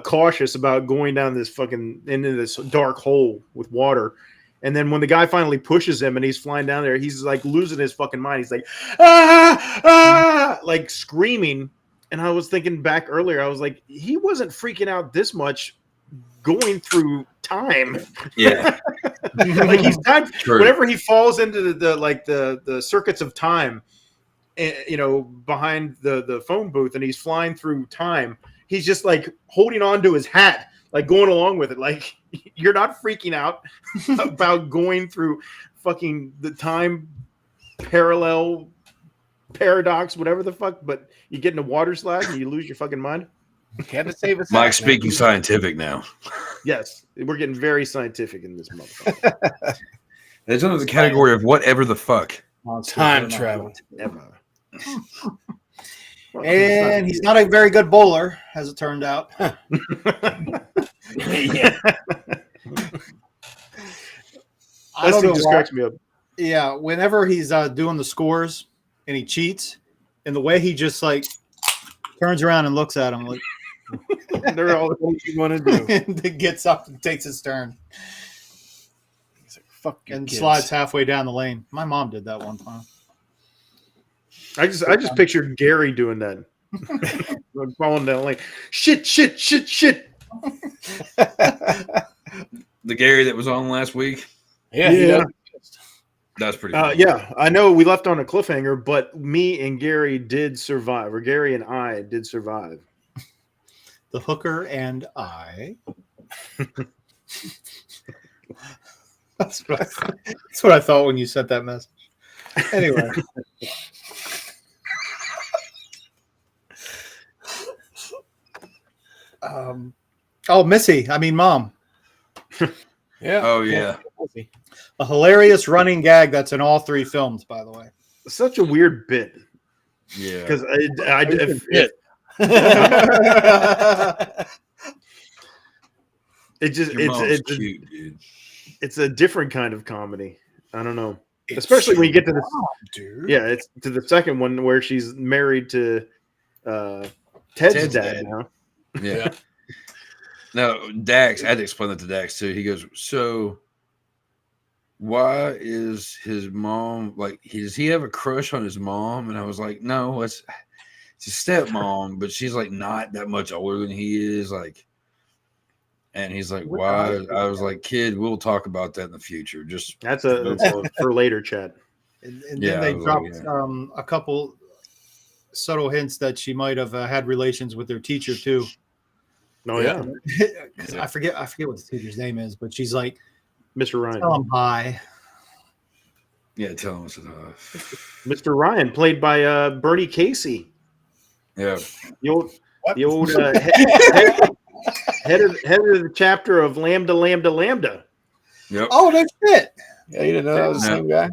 cautious about going down this fucking into this dark hole with water. And then when the guy finally pushes him and he's flying down there, he's like losing his fucking mind. He's like, like screaming. And I was thinking back earlier, I was like, he wasn't freaking out this much going through time.
Yeah.
Like he's time. Whenever he falls into the circuits of time, behind the phone booth, and he's flying through time, he's just like holding on to his hat, like going along with it. Like you're not freaking out about going through fucking the time parallel paradox, whatever the fuck, but you get in a water slide and you lose your fucking mind.
Had to save us.
Mike's speaking scientific now.
Yes, we're getting very scientific in this motherfucker.
It's under the category of whatever the fuck.
Time travel.
Ever.
And he's not a very good bowler, as it turned out.
Yeah.
I don't know
just
why.
cracks me up.
Yeah, whenever he's doing the scores and he cheats, and the way he just like turns around and looks at him like
they're all what you want to do.
And gets up and takes his turn.
He's like, fuck you
and
kids.
slides halfway down the lane. My mom did that one time.
I just pictured Gary doing that. Falling down the lane. Shit.
The Gary that was on last week.
Yeah.
That's pretty cool.
Yeah, I know we left on a cliffhanger, but me and Gary did survive, or Gary and I did survive.
The hooker and I. That's what I thought when you sent that message. Anyway. Missy. I mean, Mom.
Yeah.
Oh, yeah.
A hilarious running gag that's in all three films, by the way.
Such a weird bit.
Yeah.
Because
cute, dude.
It's a different kind of comedy. I don't know. Especially when you get to it's to the second one where she's married to Ted's dad now.
Yeah. No, Dax, I had to explain that to Dax too. He goes, so why is his mom like? Does he have a crush on his mom? And I was like, no, it's his stepmom, but she's like not that much older than he is. Like, and he's like, why? I was like, kid, we'll talk about that in the future. Just
that's for later chat.
And then they dropped a couple subtle hints that she might have had relations with their teacher too.
Oh yeah,
I forget what the teacher's name is, but she's like,
Mr. Ryan.
Tell him hi.
Yeah, tell him
Mr. Ryan, played by Bernie Casey.
Yeah,
the old head of the chapter of Lambda Lambda Lambda.
Yep.
Oh, that's it.
Yeah, you didn't know that was the same guy.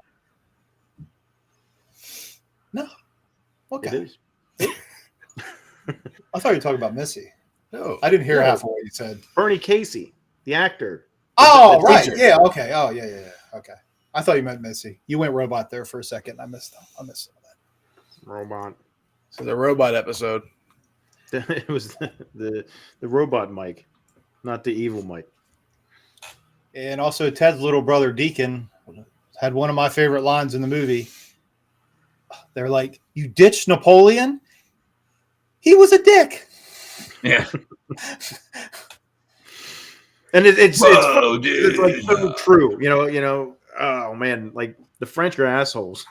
No. Okay.
It is.
I thought you were talking about Missy.
No,
I didn't hear half of what you said.
Bernie Casey, the actor.
Oh, right. Yeah. Okay. Oh, yeah. Okay. I thought you meant Missy. You went robot there for a second. I missed that.
Robot.
So the robot episode.
It was the robot Mike, not the evil Mike.
And also Ted's little brother Deacon had one of my favorite lines in the movie. They're like, "You ditched Napoleon? He was a dick."
Yeah.
And it's like so true. You know, oh man, like the French are assholes.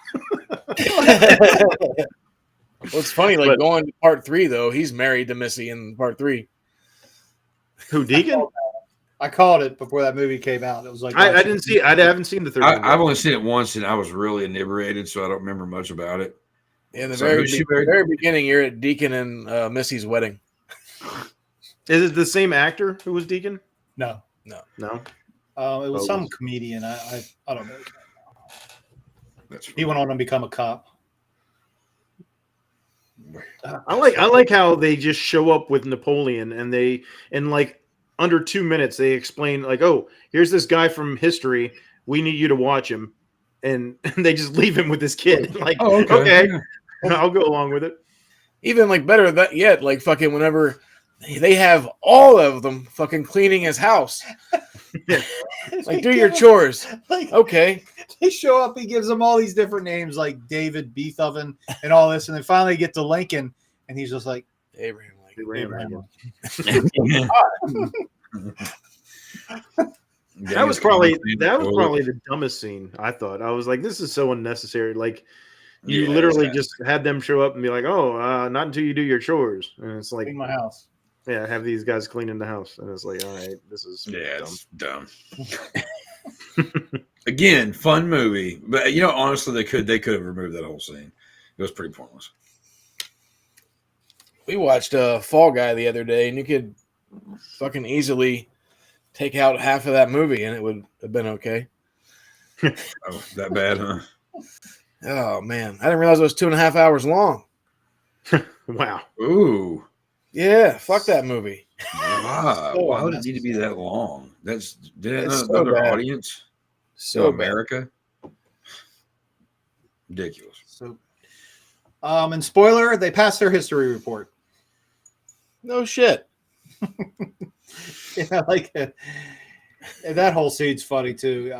Well, it's funny, like going to part 3 though, he's married to Missy in part 3.
Who, Deacon?
I called it before that movie came out. It was like
I didn't see. I haven't seen the third.
I've only seen it once, and I was really inebriated, so I don't remember much about it.
In the very beginning, you're at Deacon and Missy's wedding.
Is it the same actor who was Deacon?
No.
It
was some comedian. I don't know. He went on to become a cop.
I like how they just show up with Napoleon, and they in like under 2 minutes they explain like, oh, here's this guy from history. We need you to watch him, and they just leave him with this kid. Like, oh, okay. I'll go along with it.
Even like better that yet, like fucking whenever they have all of them fucking cleaning his house. Like, do your chores.
Like,
okay.
They show up, he gives them all these different names like David Beethoven and all this, and they finally get to Lincoln, and he's just like
Abraham.
That was probably the dumbest scene, I thought. I was like, this is so unnecessary. Like, you literally just had them show up and be like, oh, not until you do your chores. And it's like,
in my house.
Yeah, have these guys cleaning the house. And it's like, all right, this is
dumb. Again, fun movie. But, honestly, they could have removed that whole scene. It was pretty pointless.
We watched Fall Guy the other day, and you could fucking easily take out half of that movie, and it would have been okay.
Oh, that bad, huh?
Oh, man. I didn't realize it was 2.5 hours long.
Wow.
Ooh.
Yeah, fuck that movie.
Wow. Why would it need to be that long? Did it have
so
another
bad.
audience?
So
America? Ridiculous.
So, and spoiler, they passed their history report.
No shit.
Yeah, like and that whole scene's funny too.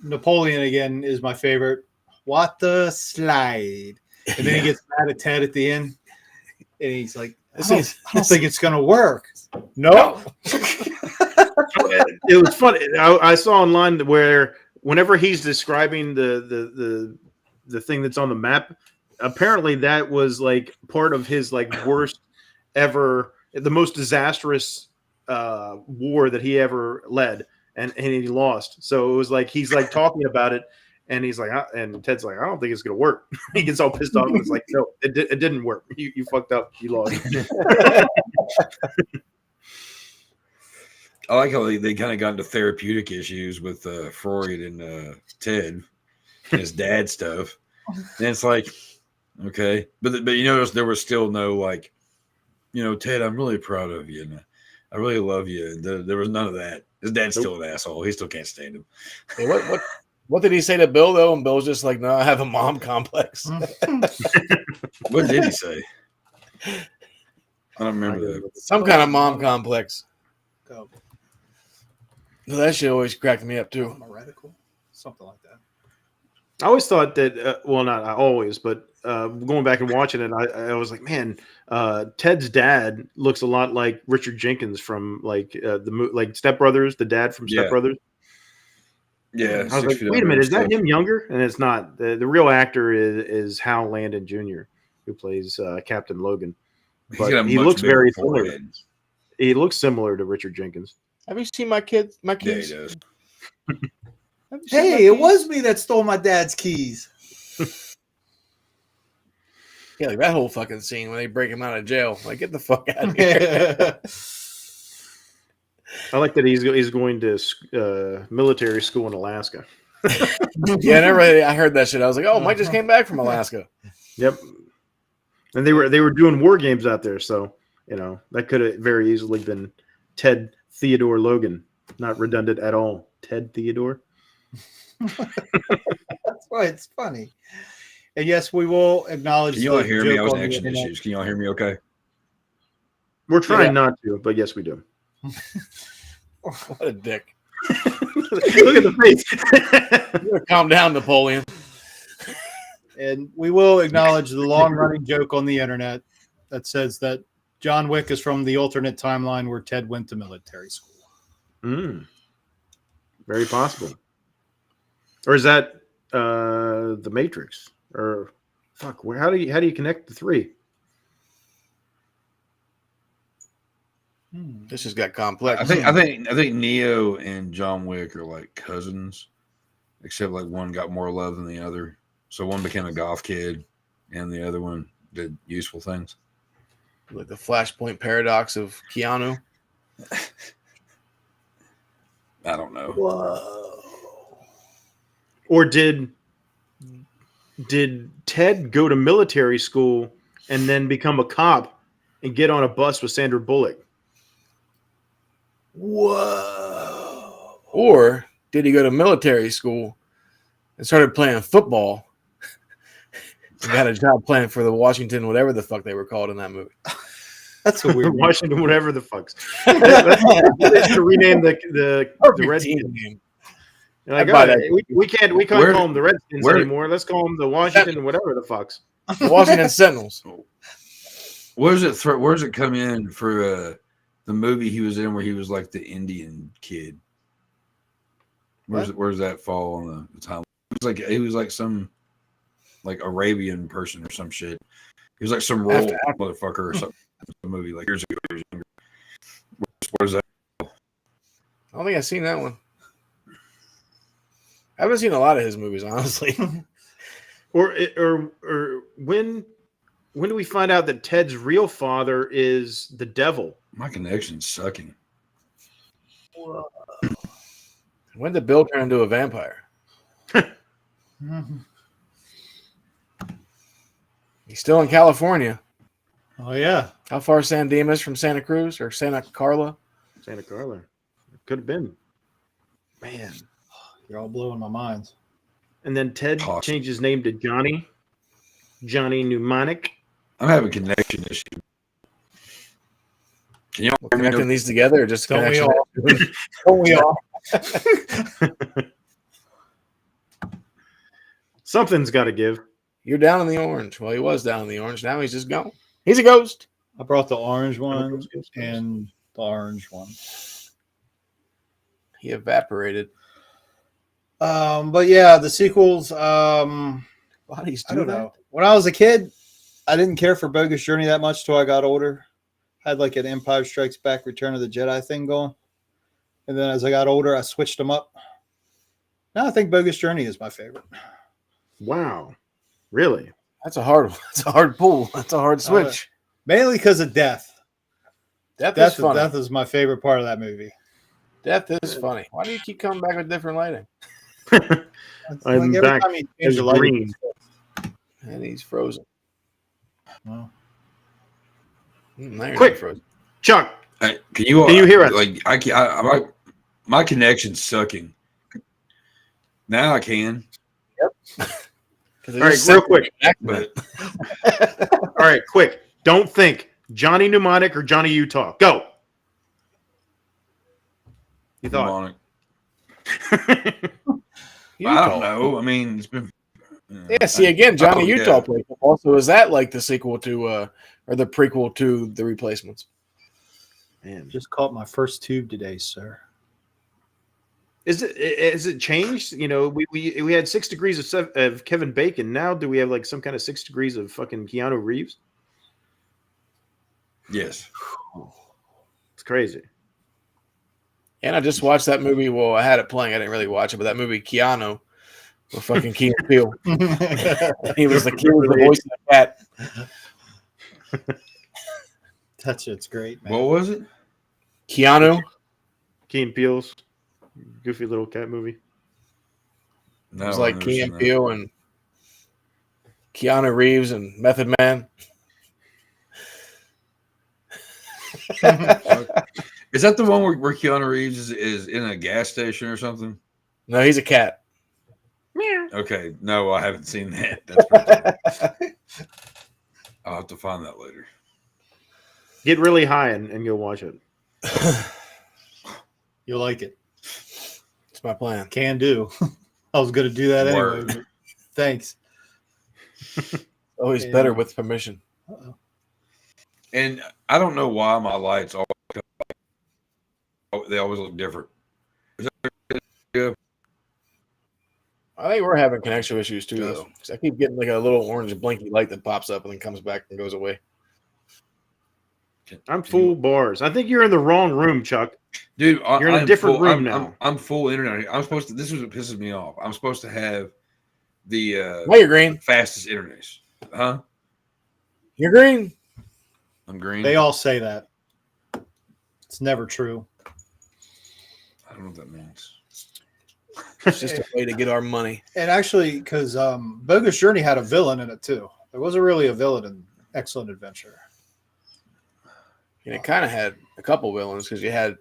Napoleon again is my favorite. What the slide? And then he gets mad at Ted at the end, and he's like, I don't think it's gonna work. No.
It was funny. I saw online where whenever he's describing the thing that's on the map, apparently that was like part of his like worst ever, the most disastrous war that he ever led, and he lost. So it was like he's like talking about it, and he's like, and Ted's like, I don't think it's gonna work. He gets all pissed off, and it's like, no, it didn't work. You fucked up. You lost.
I like how they kind of got into therapeutic issues with Freud and Ted and his dad stuff. And it's like, okay, but you notice there was still no like, Ted, I'm really proud of you, and I really love you. There was none of that. His dad's still an asshole. He still can't stand him.
Hey, what did he say to Bill though? And Bill's just like, no, I have a mom complex.
What did he say? I don't remember that.
Some kind of mom complex. That shit always cracked me up too.
something like that.
I always thought that, well, not always, but going back and watching it, I was like, man, Ted's dad looks a lot like Richard Jenkins from like Step Brothers, the dad from Step Brothers.
Yeah,
I was like, wait a minute, is that him younger? And it's not. The real actor is Hal Landon Jr., who plays Captain Logan. But he looks very similar. He looks similar to Richard Jenkins.
Have you seen my kids? My kids.
Yeah, he does.
Hey, it was me that stole my dad's keys.
Yeah, like that whole fucking scene when they break him out of jail. Like, get the fuck out of here.
I like that he's going to military school in Alaska.
Yeah, I heard that shit. I was like, oh, Mike just came back from Alaska.
Yep. And they were doing war games out there, so that could have very easily been Ted Theodore Logan. Not redundant at all. Ted Theodore.
That's why it's funny. And yes, we will acknowledge.
Can you all hear me? I was in action issues. Can you all hear me okay?
We're trying not to, but yes, we do.
What a dick.
Look at the face.
You gotta calm down, Napoleon.
And we will acknowledge the long-running joke on the internet that says that John Wick is from the alternate timeline where Ted went to military school.
Very possible. Or is that the Matrix? Or fuck, how do you connect the three?
This just got complex.
I think Neo and John Wick are like cousins, except like one got more love than the other. So one became a golf kid, and the other one did useful things.
Like the Flashpoint paradox of Keanu.
I don't know.
Whoa.
Or did Ted go to military school and then become a cop and get on a bus with Sandra Bullock?
Whoa.
Or did he go to military school and started playing football and got a job playing for the Washington, whatever the fuck they were called in that movie?
That's a weird
Washington, whatever the fucks. They should rename the Redskins.
Name.
Like, we can't call them the Redskins anymore. Let's call them the Washington, whatever the fucks.
The Washington Sentinels.
Where does it come in for the movie he was in where he was like the Indian kid? Where's that fall on the time? He was like some like Arabian person or some shit. He was like some royal motherfucker or something. The movie like years ago. Where's that?
I don't think I've seen that one. I haven't seen a lot of his movies, honestly.
Or when do we find out that Ted's real father is the devil?
My connection's sucking.
When did Bill turn into a vampire? He's still in California.
Oh, yeah.
How far is San Dimas from Santa Cruz or Santa Carla?
Santa Carla. Could have been.
Man, you're all blowing my mind.
And then Ted changed his name to Johnny Mnemonic.
I'm having a connection issue. Can you all
connecting these together or just
don't
connection?
Don't we all?
Something's got to give.
You're down in the orange. Well, he was down in the orange. Now he's just gone. He's a ghost.
I brought the orange one and the orange one.
He evaporated.
But yeah, the sequels.
Bodies do
I don't know. When I was a kid, I didn't care for Bogus Journey that much till I got older. I had like an Empire Strikes Back, Return of the Jedi thing going, and then as I got older, I switched them up. Now I think Bogus Journey is my favorite.
Wow, really?
That's a hard pull. That's a hard switch.
Mainly because of death.
Death
is my favorite part of that movie.
Death is funny. Why do you keep coming back with different lighting?
I'm
like
back as green.
And he's frozen.
Well,
quick, frozen. Chuck.
Hey, can you
hear us?
Like my connection's sucking. Now I can.
Yep.
All right, real quick. All right, quick. Don't think Johnny Mnemonic or Johnny Utah. Go. You thought.
I don't know. I mean, it's been.
Yeah. See again, Johnny Utah played football. So is that like the sequel to or the prequel to The Replacements?
Man, just caught my first tube today, sir.
Is it changed? You know, we had 6 degrees of Kevin Bacon. Now do we have like some kind of 6 degrees of fucking Keanu Reeves?
Yes.
It's crazy.
And I just watched that movie. Well, I had it playing. I didn't really watch it, but that movie Keanu with fucking Key and Peele. He was the voice of the cat.
That shit's great, man.
What was it?
Keanu.
Key and Peele's goofy little cat movie.
No, it was like Key and Peele and Keanu Reeves and Method Man.
Is that the one where Keanu Reeves is in a gas station or something?
No, he's a cat.
Okay, no, I haven't seen that. That's I'll have to find that later.
Get really high and go watch it.
You'll like it.
It's my plan.
Can do. I was going to do that anyway. But thanks.
Always better with permission.
Uh-oh.
And I don't know why my lights they always look different. Is that good?
I think we're having connection issues too, though. Because I keep getting like a little orange blinky light that pops up and then comes back and goes away.
I'm full bars. I think you're in the wrong room, Chuck.
Dude,
you're in a different room now.
I'm full internet. I'm supposed to. This is what pisses me off. I'm supposed to have the
you're green.
Fastest internet. Huh?
You're green.
I'm green.
They all say that. It's never true.
I don't know what that means.
It's just a way to get our money.
And actually, because Bogus Journey had a villain in it too. There wasn't really a villain in Excellent Adventure.
And it kind of had a couple villains because you had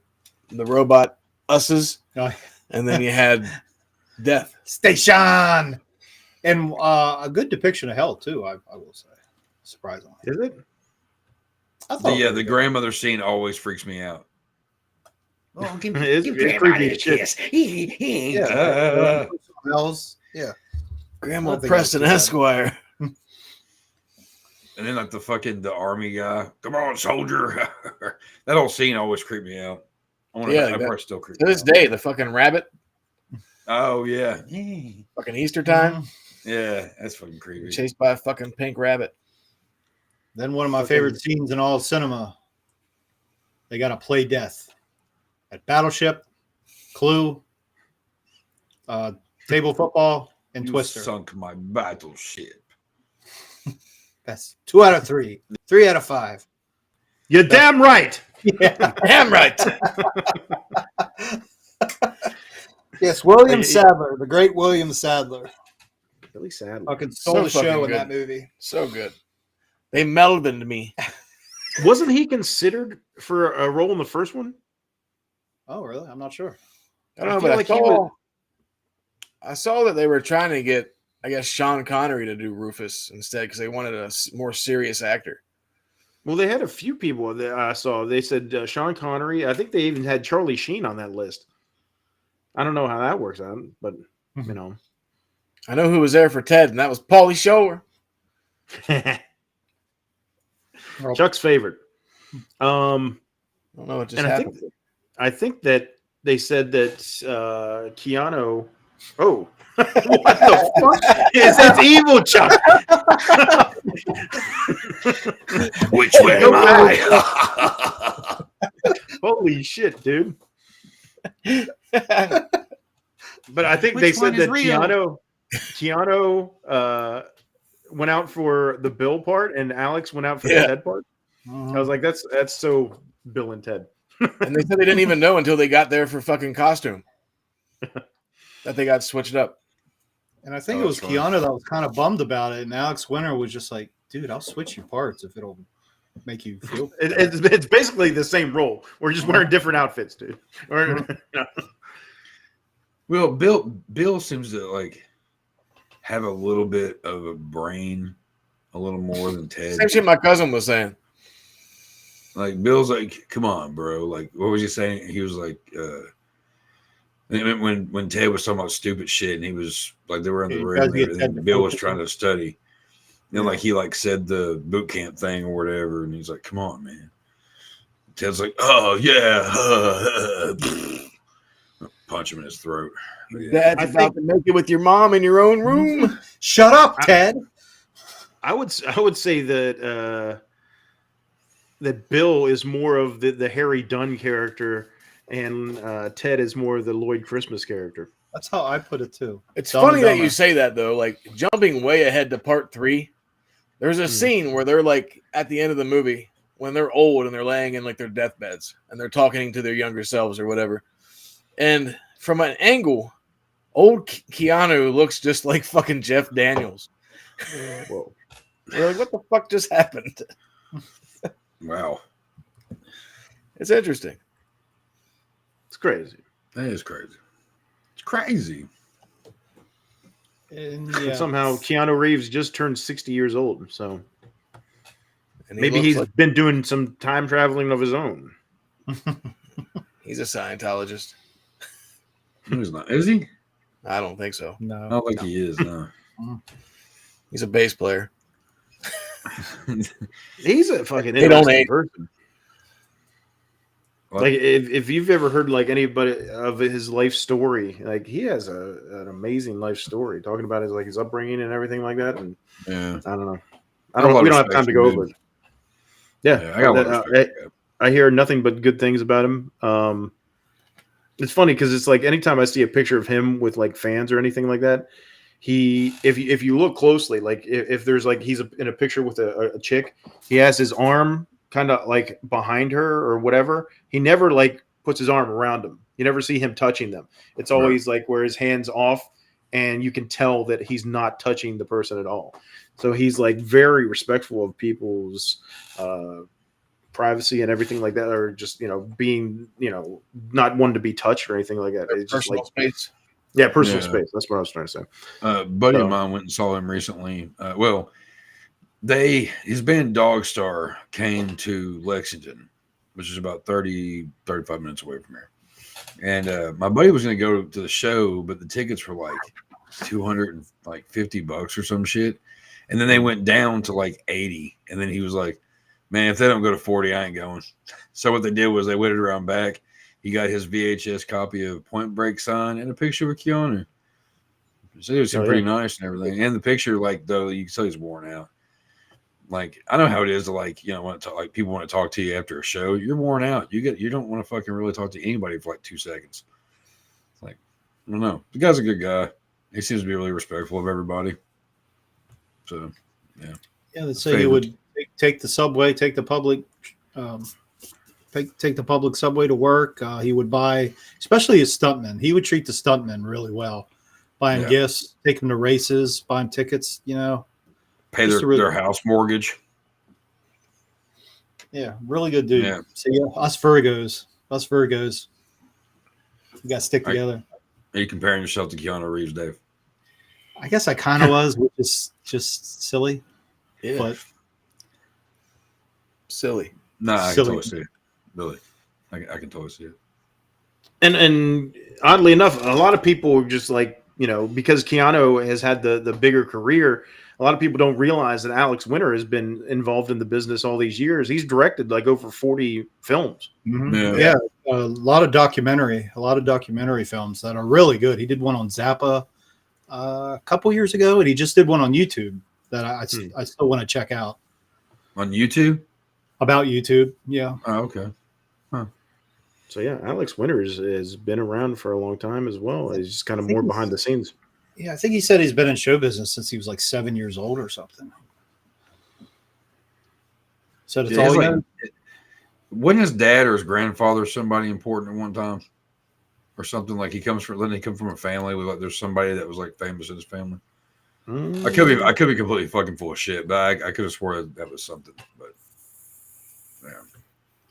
the robot Us's, and then you had Death
Station, and a good depiction of hell too. I will say, surprisingly,
is it?
The grandmother scene always freaks me out.
Oh,
it's creepy as shit.
Yeah,
Grandma Preston Esquire.
And then like the army guy, come on, soldier. That whole scene always creeped me out. I probably still creep
to this day. The fucking rabbit.
Oh yeah,
fucking Easter time.
Yeah, that's fucking creepy.
Chased by a fucking pink rabbit.
Then one of my favorite scenes in all cinema. They got to play death at Battleship, Clue, Table Football, and Twister.
Sunk my battleship.
That's 2 out of 3. 3 out of 5.
You're damn right.
Yeah,
damn right.
Yes, William Sadler, the great William Sadler.
Really sad.
Fucking stole the show in that movie.
So good. They melded me.
Wasn't he considered for a role in the first one?
Oh, really? I'm not sure.
I don't know, but I saw that they were trying to get, I guess, Sean Connery to do Rufus instead because they wanted a more serious actor.
Well, they had a few people that I saw. They said Sean Connery. I think they even had Charlie Sheen on that list. I don't know how that works out, but you know.
I know who was there for Ted, and that was Pauly Shore.
Chuck's favorite.
I don't know what just happened.
I think that they said that Keanu. Oh, what the fuck? It's evil, Chuck.
Which way am I?
Holy shit, dude. But I think they said that Keanu went out for the Bill part and Alex went out for the Ted part. I was like, that's so Bill and Ted.
And they said they didn't even know until they got there for fucking costume that they got switched up.
And I think it was Keanu that was kind of bummed about it. And Alex Winter was just like, dude, I'll switch your parts if it'll make you feel.
It's basically the same role. We're just wearing different outfits, dude.
Well, Bill seems to like have a little bit of a brain, a little more than Ted.
Same shit my cousin was saying.
Like Bill's like, come on, bro. Like, what was he saying? He was like, When Ted was talking about stupid shit, and he was like, they were in the room, and everything, Bill was trying to study. You know, like he like said the boot camp thing or whatever, and he's like, "Come on, man." Ted's like, "Oh yeah," punch him in his throat.
Dad's about to make it with your mom in your own room.
Shut up, Ted.
I would say that that Bill is more of the Harry Dunn character, and Ted is more of the Lloyd Christmas character.
That's how I put it too.
It's funny that you say that though. Like jumping way ahead to part 3, there's a scene where they're like at the end of the movie when they're old and they're laying in like their deathbeds and they're talking to their younger selves or whatever. And from an angle, old Keanu looks just like fucking Jeff Daniels. Whoa. You're like, what the fuck just happened?
Wow.
It's interesting.
It's crazy.
That is crazy. It's crazy.
And somehow Keanu Reeves just turned 60 years old. So maybe he's been doing some time traveling of his own.
He's a Scientologist.
He's not. Is he?
I don't think so.
No.
I don't think he is. No.
He's a bass player.
He's a fucking interesting person.
What?
Like if you've ever heard like anybody of his life story, like he has an amazing life story talking about his upbringing and everything like that. And
yeah,
I don't know. We don't have time to go over it. Yeah, I hear nothing but good things about him. It's funny because it's like anytime I see a picture of him with like fans or anything like that, if you look closely, like if there's like he's in a picture with a chick, he has his arm kind of like behind her or whatever. He never like puts his arm around him. You never see him touching them. It's always like where his hand's off, and you can tell that he's not touching the person at all. So he's like very respectful of people's privacy and everything like that, or just being not one to be touched or anything like that. It's just like
space.
Yeah, personal space. That's what I was trying to say.
Buddy of mine went and saw him recently. His band Dog Star came to Lexington, which is about 35 minutes away from here. And my buddy was going to go to the show, but the tickets were like $250 or some shit. And then they went down to like 80. And then he was like, man, if they don't go to 40, I ain't going. So what they did was they waited around back. He got his VHS copy of Point Break signed and a picture with Keanu. So it was pretty nice and everything. And the picture, like, though, you can tell he's worn out. Like, I know how it is to, like, want to talk, like, people want to talk to you after a show. You're worn out. You don't want to fucking really talk to anybody for like 2 seconds. It's like, I don't know. The guy's a good guy. He seems to be really respectful of everybody. So, yeah.
Yeah, they say he would take the subway, take the public subway to work. He would buy, especially his stuntmen. He would treat the stuntmen really well. Buy him gifts, take them to races, buy him tickets,
Pay their house mortgage.
Yeah, really good dude.
Yeah.
So us Virgos, we got to stick together.
Are you comparing yourself to Keanu Reeves, Dave?
I guess I kind of was, which is just silly.
Yeah.
But
silly.
No, I can totally see it. Really, I can totally see it.
And oddly enough, a lot of people are just like, because Keanu has had the bigger career, a lot of people don't realize that Alex Winter has been involved in the business all these years. He's directed like over 40 films.
Mm-hmm. Yeah, a lot of documentary films that are really good. He did one on Zappa a couple years ago, and he just did one on YouTube that I still want to check out.
On YouTube?
About YouTube, yeah.
Oh, okay. Huh.
So yeah, Alex Winters has been around for a long time as well. He's just kind of more behind the scenes.
Yeah, I think he said he's been in show business since he was like 7 years old or something. So that's all he knows.
Wasn't his dad or his grandfather somebody important at one time, or something? Like didn't he come from a family with like there's somebody that was like famous in his family? I could be completely fucking full of shit, but I could have swore that was something. But yeah.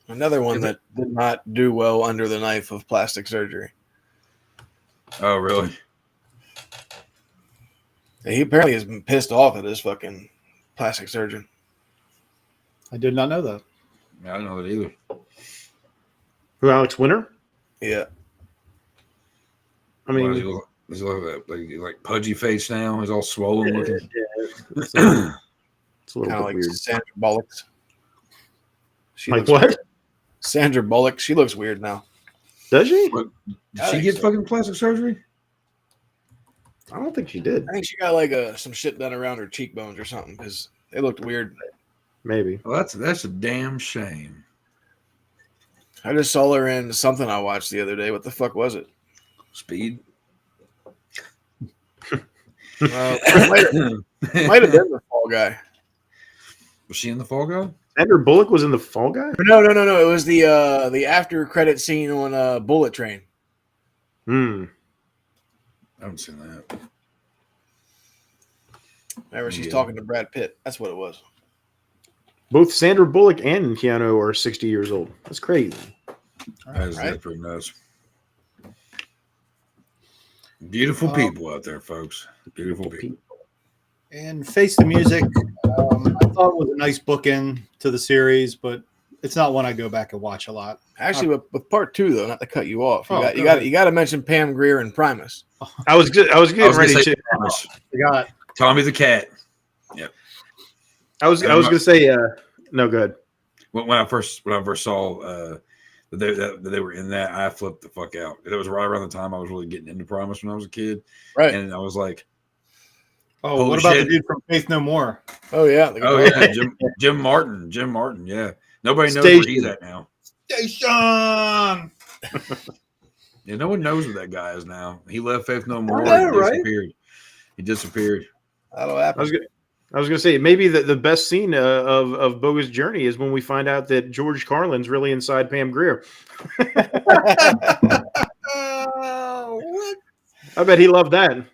Another one that did not do well under the knife of plastic surgery.
Oh, really?
He apparently has been pissed off at his fucking plastic surgeon.
I did not know that.
Yeah, I don't know that either.
Who, Alex Winter?
Yeah.
I mean,
does he look like pudgy face now? He's all swollen looking.
It's a little
Kind of
bit
like
weird.
Sandra Bullock. She
Like
looks
what?
weird. Sandra Bullock. She looks weird now.
Does she?
Did she get fucking plastic surgery?
I don't think she did.
I think she got like some shit done around her cheekbones or something because they looked weird.
Maybe.
Well, that's a damn shame.
I just saw her in something I watched the other day. What the fuck was it?
Speed.
Might have been the Fall Guy.
Was she in the Fall Guy?
Sandra Bullock was in the Fall Guy?
No. It was the after credit scene on Bullet Train.
Hmm.
I haven't seen that.
Remember, she's talking to Brad Pitt. That's what it was.
Both Sandra Bullock and Keanu are 60 years old. That's crazy.
That's pretty nuts. Beautiful people out there, folks. Beautiful people.
And Face the Music, I thought it was a nice bookend to the series, but it's not one I go back and watch a lot.
Actually, with part 2, though, not to cut you off, you got to mention Pam Grier and Primus.
I was getting ready to.
Forgot
Tommy the Cat. Yep.
I was gonna say no good.
When I first saw that they were in that, I flipped the fuck out. It was right around the time I was really getting into Primus when I was a kid,
right?
And I was like,
"Oh, what about the dude from Faith No More?"
Oh yeah,
Jim Martin. Yeah, nobody knows where he's at now.
Station.
Yeah, no one knows where that guy is now. He left Faith No More. He disappeared.
That'll happen.
I was gonna say maybe the best scene of Boga's journey is when we find out that George Carlin's really inside Pam Grier.
What?
I bet he loved that.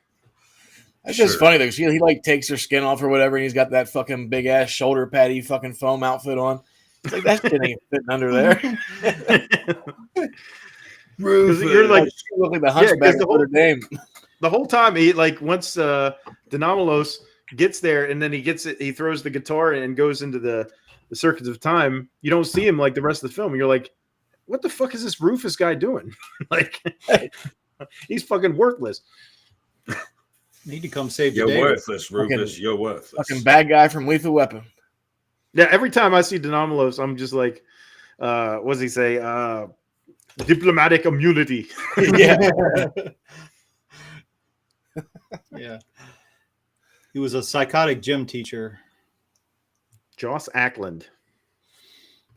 That's just funny though. He like takes her skin off or whatever, and he's got that fucking big ass shoulder patty fucking foam outfit on. It's like that shit ain't fitting under there.
You're like,
you look like the Hunchback of Notre Dame.
The whole time he once Denomalos gets there and then he throws the guitar and goes into the circuits of time. You don't see him like the rest of the film. You're like, what the fuck is this Rufus guy doing? Like, he's fucking worthless.
Need to come save
You're
the day.
worthless, Rufus. You're worthless.
Fucking bad guy from Lethal Weapon.
Yeah, every time I see Denomalos, I'm just like, what does he say? Diplomatic immunity.
Yeah.
Yeah. He was a psychotic gym teacher.
Joss Ackland.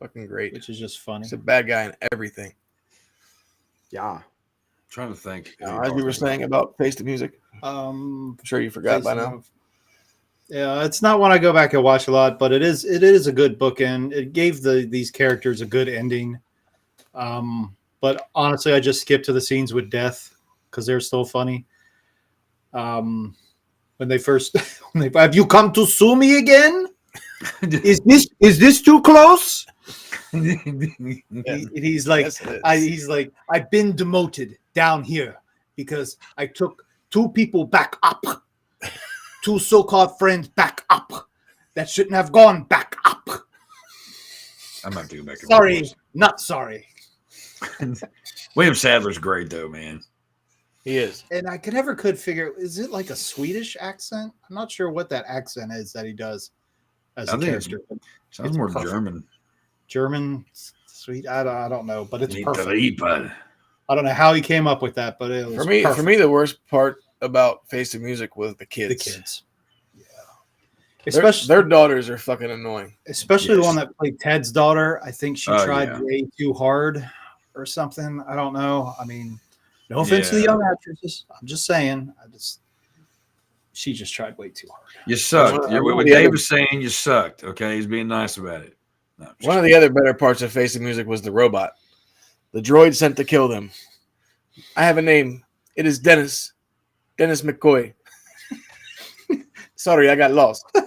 Fucking great.
Which is just funny.
He's a bad guy in everything.
Yeah.
I'm trying to think.
As we were saying about Face the Music. I'm sure you forgot by now.
Yeah, it's not one I go back and watch a lot, but it is a good bookend. It gave these characters a good ending. But honestly, I just skipped to the scenes with death because they're still funny. When they first, have you come to sue me again? Is this too close? He's like, I've been demoted down here because I took 2 people back up, 2 so-called friends back up that shouldn't have gone back up.
I'm not doing back.
Sorry, not sorry.
William Sadler's great though, man.
He is.
And I could figure, is it like a Swedish accent? I'm not sure what that accent is that he does as a character.
Sounds more perfect.
German, sweet. I don't know, but it's perfect.
I
don't know how he came up with that, but it was
for me, the worst part about Face the Music was the kids.
The kids. Yeah.
Especially their daughters are fucking annoying.
Especially the one that played Ted's daughter. I think she tried way too hard or something. I don't know. I mean, no offense to the young actresses. I'm just saying. She just tried way too hard.
You sucked. What Dave was saying, you sucked. Okay, he's being nice about it. No,
one of the other better parts of Face the Music was the robot. The droid sent to kill them. I have a name. It is Dennis. Dennis McCoy. Sorry, I got lost.
I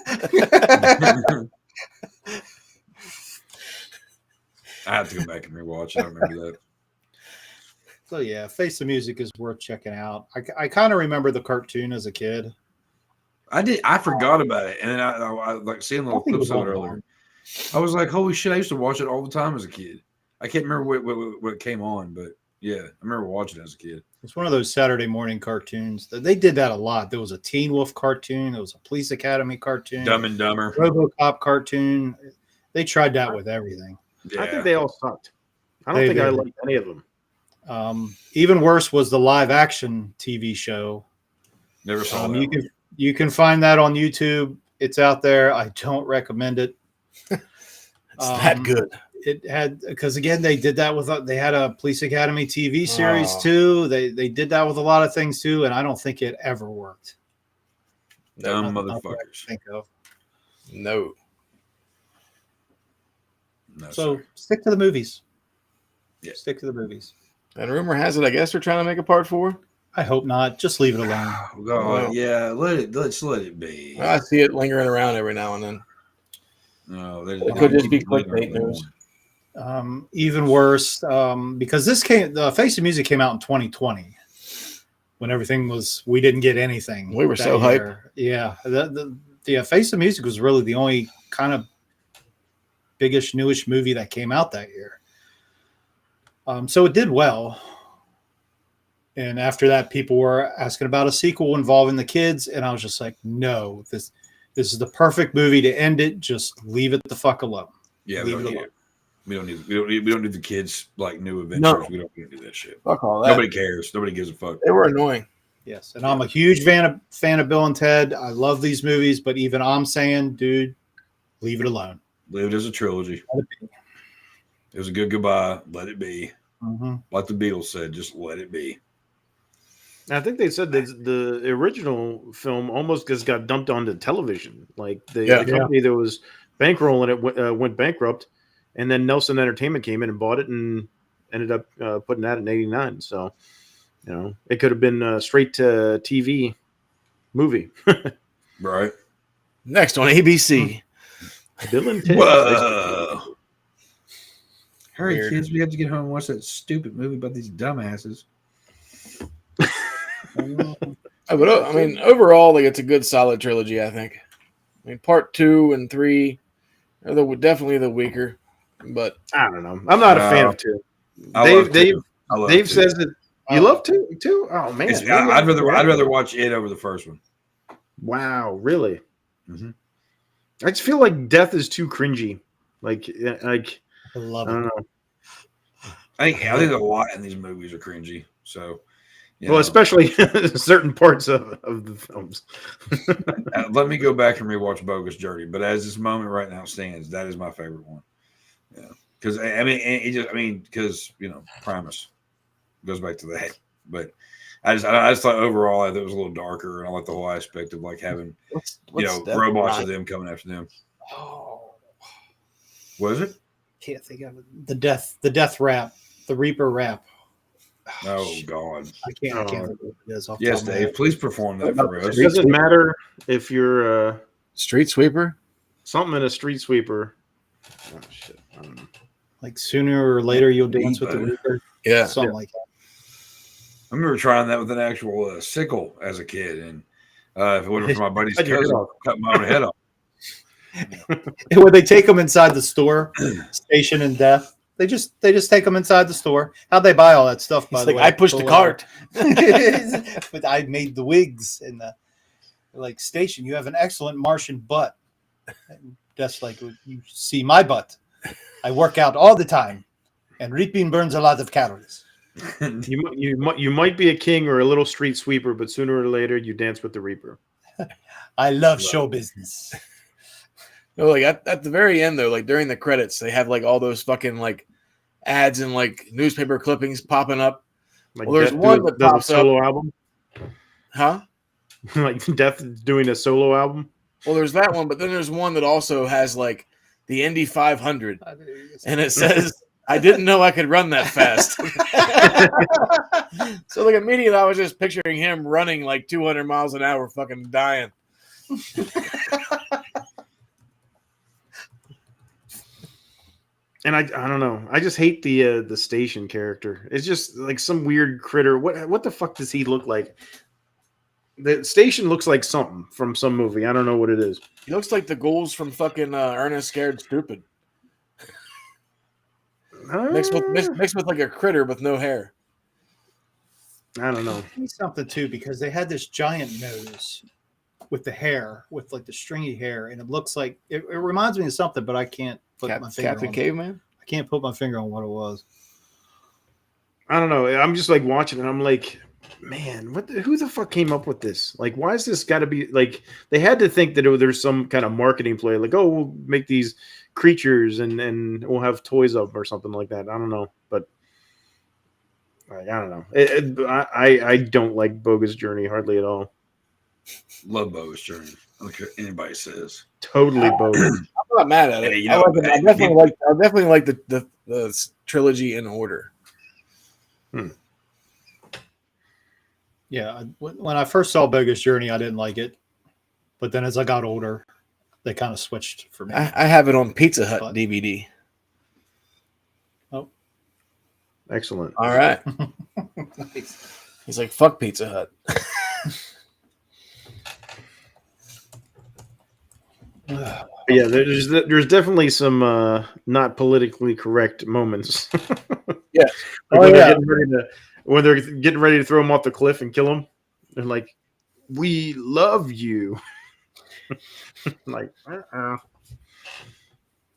have to go back and rewatch it. I remember that.
So yeah, Face the Music is worth checking out. I kind of remember the cartoon as a kid.
I forgot about it, and then I like seeing little clips of it earlier. I was like, holy shit! I used to watch it all the time as a kid. I can't remember what it came on, but yeah, I remember watching it as a kid.
It's one of those Saturday morning cartoons. They did that a lot. There was a Teen Wolf cartoon. There was a Police Academy cartoon.
Dumb and Dumber.
RoboCop cartoon. They tried that with everything.
Yeah. I think they all sucked. I don't think I liked any of them.
Even worse was the live action TV show.
Never saw that.
You can find that on YouTube. It's out there. I don't recommend it.
It's that good.
It had, because again, they did that with, they had a Police Academy TV series too. They did that with a lot of things too, and I don't think it ever worked.
Dumb motherfuckers.
Think of.
No.
So stick to the movies.
Yeah.
Stick to the movies.
And rumor has it, I guess they're trying to make a part 4.
I hope not. Just leave it alone.
God, yeah, let's let it be.
I see it lingering around every now and then.
No,
it could just be clickbait news.
Even worse, because the Face of Music came out in 2020 when everything was, we didn't get anything.
We were so hyped.
Yeah. The Face of Music was really the only kind of biggish, newish movie that came out that year. So it did well. And after that, people were asking about a sequel involving the kids. And I was just like, no, this is the perfect movie to end it. Just leave it the fuck alone.
Yeah, we don't need the kids like new adventures. No. We don't need to do that shit.
Fuck all that.
Nobody cares. Nobody gives a fuck.
They were annoying.
Yes, and I'm a huge fan of Bill and Ted. I love these movies, but even I'm saying, dude, leave it alone.
Leave it as a trilogy. It was a good goodbye. Let it be.
Mm-hmm.
Like the Beatles said, just let it be.
I think they said that the original film almost just got dumped onto television. Like the company that was bankrolling it went bankrupt, and then Nelson Entertainment came in and bought it and ended up putting that in '89. So, it could have been a straight to TV movie.
Right.
Next on ABC.
Bill and Ted.
Whoa.
Hurry, kids, we have to get home and watch that stupid movie about these dumbasses.
But I mean, overall, like, it's a good, solid trilogy, I think. I mean, part 2 and 3 are definitely the weaker, but
I don't know. I'm not a fan of 2. Dave says that you love 2 too. Oh man,
I'd rather watch it over the first one.
Wow, really?
Mm-hmm.
I just feel like death is too cringy. Like
I love it.
I don't know.
I think a lot in these movies are cringy. So.
Well, especially certain parts of the films.
Let me go back and rewatch Bogus Journey. But as this moment right now stands, that is my favorite one. Yeah, because because Primus goes back to that. But I just thought overall I thought it was a little darker, and I like the whole aspect of like having robots of them coming after them.
Oh,
what is it?
Can't think of it. The death rap, the Reaper rap.
Oh God!
I can't think of what it is.
Yes, Dave. Please perform that for us.
It doesn't matter if you're a
street sweeper.
Something in a street sweeper. Oh shit! I don't know.
Like sooner or later, you'll dance with the Reaper.
Yeah,
something like that.
I remember trying that with an actual sickle as a kid, and if it wasn't for my buddy's cousin, cut my own head off.
And when they take them inside the store, Station and Death. They just take them inside the store. How'd they buy all that stuff? By the way,
I pushed the cart,
but I made the wigs and like Station. You have an excellent Martian butt. Just like you see my butt. I work out all the time, and reaping burns a lot of calories.
You might be a king or a little street sweeper, but sooner or later you dance with the Reaper.
I love show business.
No, like at the very end though, like during the credits, they have like all those fucking like ads and like newspaper clippings popping up.
Like
there's one that pops
solo
up.
album,
huh?
Like Death doing a solo album.
Well, there's that one, but then there's one that also has like the Indy 500, and it says, "I didn't know I could run that fast." So like immediately, I was just picturing him running like 200 miles an hour, fucking dying.
And I don't know. I just hate the Station character. It's just like some weird critter. What the fuck does he look like? The Station looks like something from some movie. I don't know what it is.
He looks like the ghouls from fucking Ernest Scared Stupid. Mixed with like a critter with no hair.
I don't know.
Something too, because they had this giant nose with the hair, with like the stringy hair, and it looks like it reminds me of something, but I can't put my finger
Captain
on
Caveman.
I can't put my finger on what it was.
I don't know. I'm just like watching and I'm like, man, who the fuck came up with this? Like, why is this got to be like? They had to think that there's some kind of marketing play, like, oh, we'll make these creatures and we'll have toys of or something like that. I don't know, but like, I don't know. I don't like Bogus Journey hardly at all.
Love Bogus Journey. I don't care what anybody says.
Totally bogus.
I'm not mad at it.
Hey,
I definitely like the trilogy in order.
Yeah, when I first saw Bogus Journey, I didn't like it, but then as I got older, they kind of switched for me.
I have it on Pizza Hut DVD.
Oh,
excellent!
All right.
Nice.
He's like, fuck Pizza Hut.
Yeah, there's definitely some not politically correct moments.
Yeah.
Like when they're getting ready to throw him off the cliff and kill him, they're like, "We love you." Like,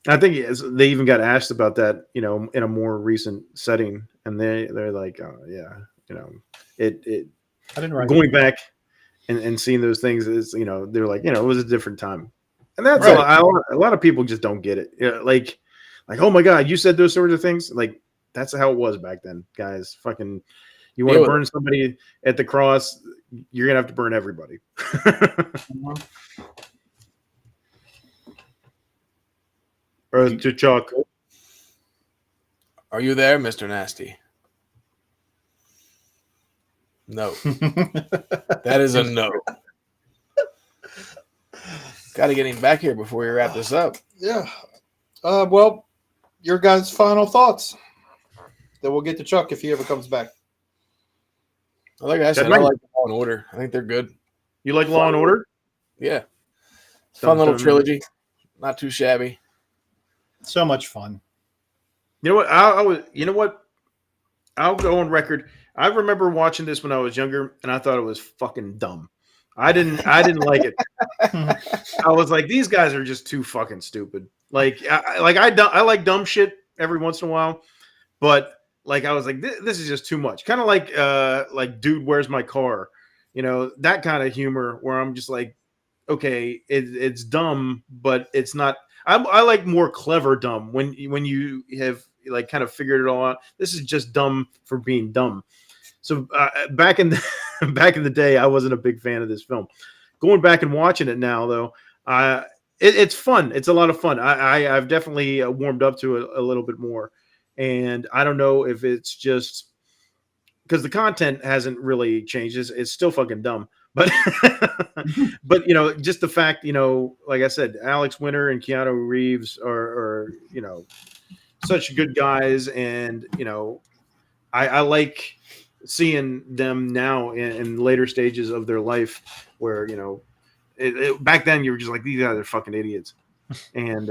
I think they even got asked about that, in a more recent setting, and they're like, "Oh yeah, it."
I didn't write
going back and seeing those things is, they're like, it was a different time, and that's
right.
a lot of people just don't get it. Like, oh my god, you said those sorts of things. Like, that's how it was back then, guys. Fucking, you want to burn somebody at the cross, you're gonna have to burn everybody. Or to Chuck.
Are you there, Mr. Nasty? No. That is a no. Got to get him back here before we wrap this up.
Yeah. Well, your guys' final thoughts. Then we'll get to Chuck if he ever comes back.
Like I said, I like Law and Order. I think they're good.
You like Law and Order?
Yeah. Fun little trilogy. Not too shabby.
So much fun.
You know what? I'll go on record. I remember watching this when I was younger, and I thought it was fucking dumb. I didn't like it. I was like, these guys are just too fucking stupid. Like, I like dumb shit every once in a while, but like, I was like, this is just too much. Kind of like, dude, where's my car? That kind of humor where I'm just like, okay, it's dumb, but it's not. I like more clever dumb when you have like kind of figured it all out. This is just dumb for being dumb. So back in the day, I wasn't a big fan of this film. Going back and watching it now, though, it's fun. It's a lot of fun. I've definitely warmed up to it a little bit more, and I don't know if it's just because the content hasn't really changed. It's still fucking dumb. But just the fact, like I said, Alex Winter and Keanu Reeves are such good guys, and I like seeing them now in later stages of their life where back then you were just like, these guys are fucking idiots, and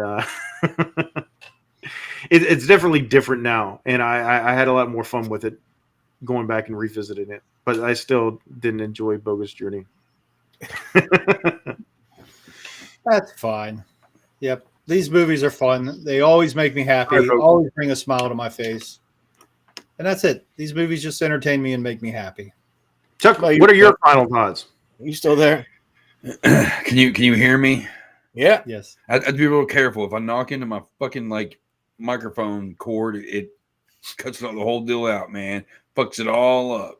it's definitely different now, and I had a lot more fun with it going back and revisiting it. But I still didn't enjoy Bogus Journey.
That's fine. Yep. These movies are fun. They always make me happy. Always bring a smile to my face. And that's it. These movies just entertain me and make me happy.
Chuck, what are your final thoughts?
Are you still there?
Can you hear me?
Yeah.
Yes.
I'd be real careful. If I knock into my fucking microphone cord, it cuts the whole deal out, man. Fucks it all up.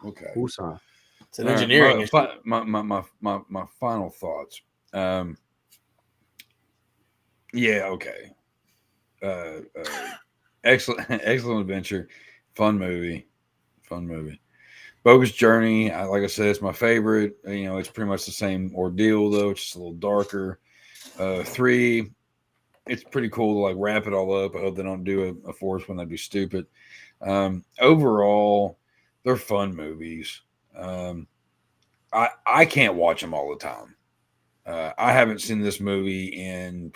Okay.
It's
an engineering.
My final thoughts. Yeah. Okay. Excellent adventure. Fun movie. Bogus Journey. Like I said, it's my favorite. It's pretty much the same ordeal though. It's just a little darker. 3. It's pretty cool to wrap it all up. I hope they don't do a fourth one. That'd be stupid. Overall, they're fun movies. I can't watch them all the time. I haven't seen this movie in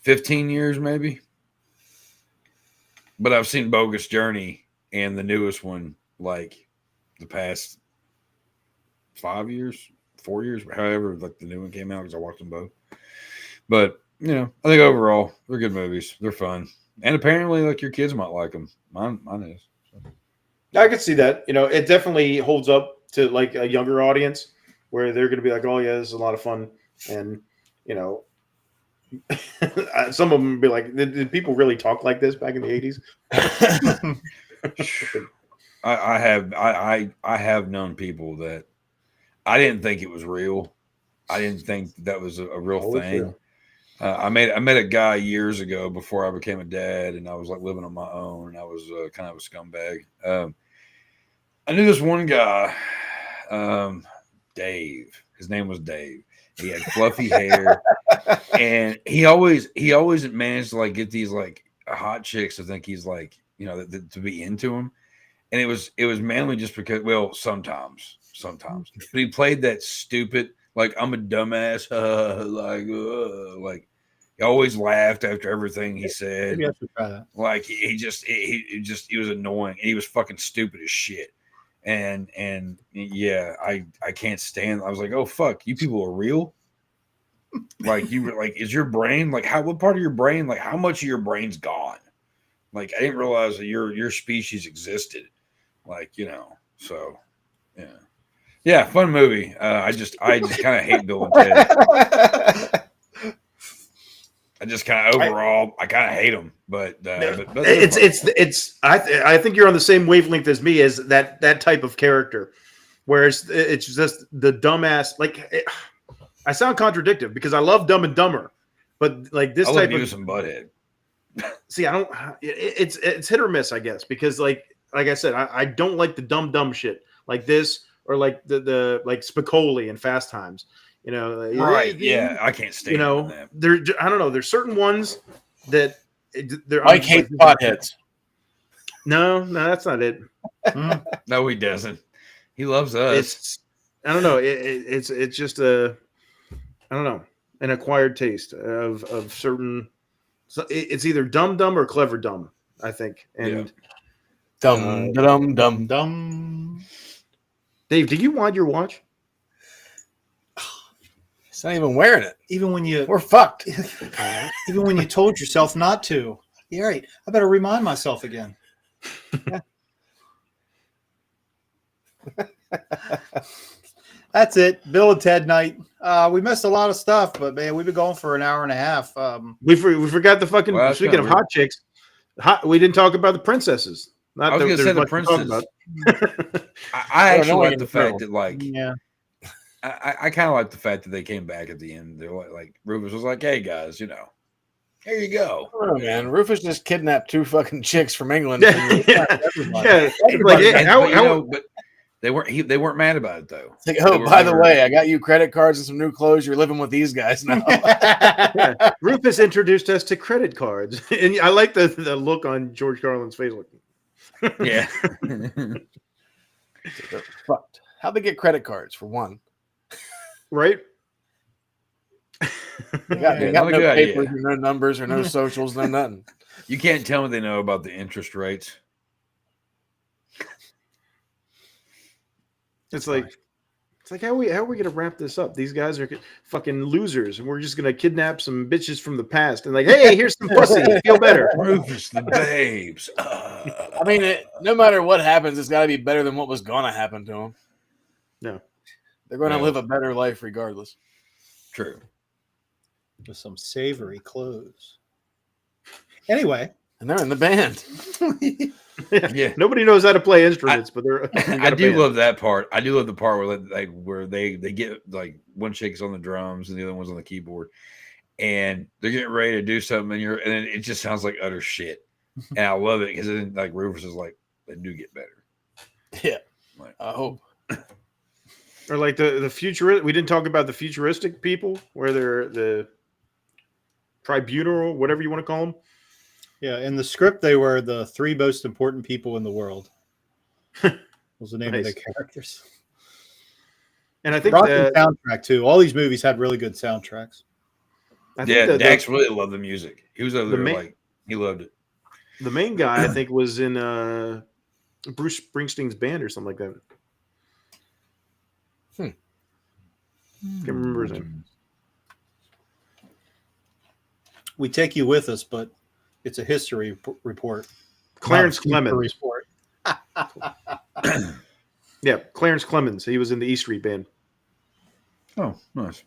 15 years, maybe. But I've seen Bogus Journey and the newest one like the past 5 years, 4 years, however, like the new one came out because I watched them both. But you know, I think overall they're good movies. They're fun, and apparently, like your kids might like them. Mine is. So.
I could see that. You know, it definitely holds up to like a younger audience where they're going to be like, "Oh yeah, this is a lot of fun," and you know, some of them be like, "Did people really talk like this back in the '80s?"
I have known people that I didn't think it was real. I didn't think that was a real thing. I met a guy years ago before I became a dad, and I was like living on my own, and I was kind of a scumbag. I knew this one guy, Dave. His name was Dave. He had fluffy hair, and he always managed to like get these like hot chicks to think he's like, you know, to be into him. And it was mainly just because, well, sometimes, but he played that stupid, like, I'm a dumbass, like he always laughed after everything he said.
Maybe I should try that.
Like he was annoying, and he was fucking stupid as shit. And yeah, I can't stand. I was like, oh fuck, you people are real. Like you were like, is your brain like what part of your brain, like how much of your brain's gone? Like I didn't realize that your species existed. Like, you know, so yeah, fun movie. I just kind of hate Bill and Ted. I just kind of overall, I kind of hate them, but
it's. I think you're on the same wavelength as me as that type of character, where it's just the dumbass. Like I sound contradictory because I love Dumb and Dumber, but like this type of
some butthead.
See, I don't. It's hit or miss, I guess, because like I said, I don't like the dumb shit like this or like the like Spicoli and Fast Times. You know,
right? Yeah, I can't stand.
You know, I don't know. There's certain ones that they're.
Mike hates potheads.
No, that's not it.
No, he doesn't. He loves us.
I don't know. It's just I don't know, an acquired taste of certain. So it's either dumb or clever dumb, I think. And
dumb.
Dave, did you want your watch?
He's not even wearing it.
Even when
we're fucked.
Even when you told yourself not to. Yeah, right. I better remind myself again. That's it. Bill and Ted night. We missed a lot of stuff, but man, we've been going for an hour and a half.
We forgot the fucking. Well, speaking of hot chicks, we didn't talk about the princesses.
I was going to say the princess. I actually like the fact that, like,
yeah,
I kind of like the fact that they came back at the end. They're like Rufus was like, "Hey guys, you know, here you go."
Oh man, Rufus just kidnapped 2 fucking chicks from England.
But they weren't mad about it though.
Like, oh, by the way, I got you credit cards and some new clothes. You're living with these guys now.
Rufus introduced us to credit cards, and I like the look on George Carlin's face.
Yeah.
Fucked. How'd they get credit cards for one?
Right?
They got no papers, or no numbers, or no socials, no nothing.
You can't tell me they know about the interest rates.
It's like how are we gonna wrap this up? These guys are fucking losers, and we're just gonna kidnap some bitches from the past and like, hey, here's some pussy, feel better.
Rufus the babes.
I mean, no matter what happens, it's got to be better than what was gonna happen to them.
No,
they're going to live a better life regardless.
True.
With some savory clothes. Anyway,
and they're in the band.
Yeah,
nobody knows how to play instruments, but they're.
I do love that part. I do love the part where they get like one chick's on the drums and the other one's on the keyboard, and they're getting ready to do something, and it just sounds like utter shit, and I love it because then like Rufus is like, they do get better.
Yeah, like, I hope.
Or like the futuristic. We didn't talk about the futuristic people, where they're the tribunal, whatever you want to call them.
Yeah, in the script, they were the 3 most important people in the world. Was the name of their characters.
And I think
the soundtrack too. All these movies had really good soundtracks.
Dax really loved the music. He was over there like he loved it.
The main guy, I think, was in Bruce Springsteen's band or something like that. Can't remember his name.
We take you with us, but it's a history report.
Clarence Clemens.
Report.
Yeah, Clarence Clemens. He was in the E Street Band.
Oh, nice.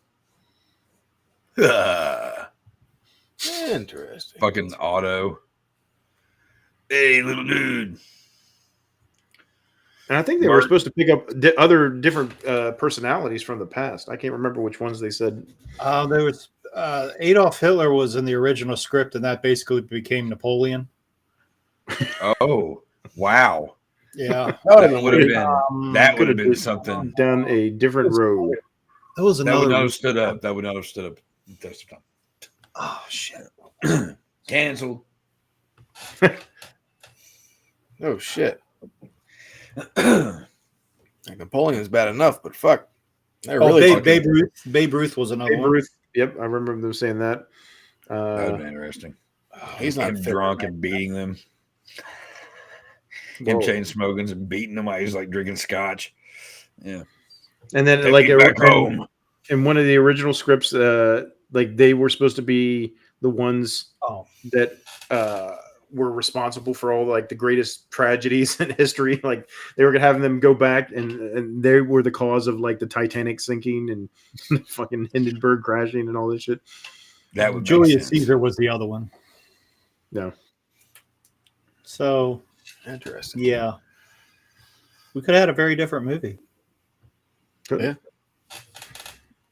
Interesting.
Fucking Otto. Hey, little dude.
And I think they were supposed to pick up other different personalities from the past. I can't remember which ones they said.
There was Adolf Hitler was in the original script, and that basically became Napoleon.
Oh, wow.
Yeah.
That would have been something.
Down a different road.
That was another.
That would not have stood up. That would not have stood up.
Oh, shit.
Canceled.
Oh, shit. Like Napoleon's bad enough, but fuck.
Babe Ruth was another one.
Ruth. Yep, I remember them saying that.
That would be interesting.
He's not
drunk and beating them. Him chain smoking and beating them while he's like drinking scotch. Yeah.
And then
back home.
In one of the original scripts, like they were supposed to be the ones that were responsible for all like the greatest tragedies in history. Like they were gonna have them go back and they were the cause of like the Titanic sinking and fucking Hindenburg crashing and all this shit.
That would
Julius Caesar was the other one.
No.
So
interesting.
Yeah. We could have had a very different movie.
Yeah.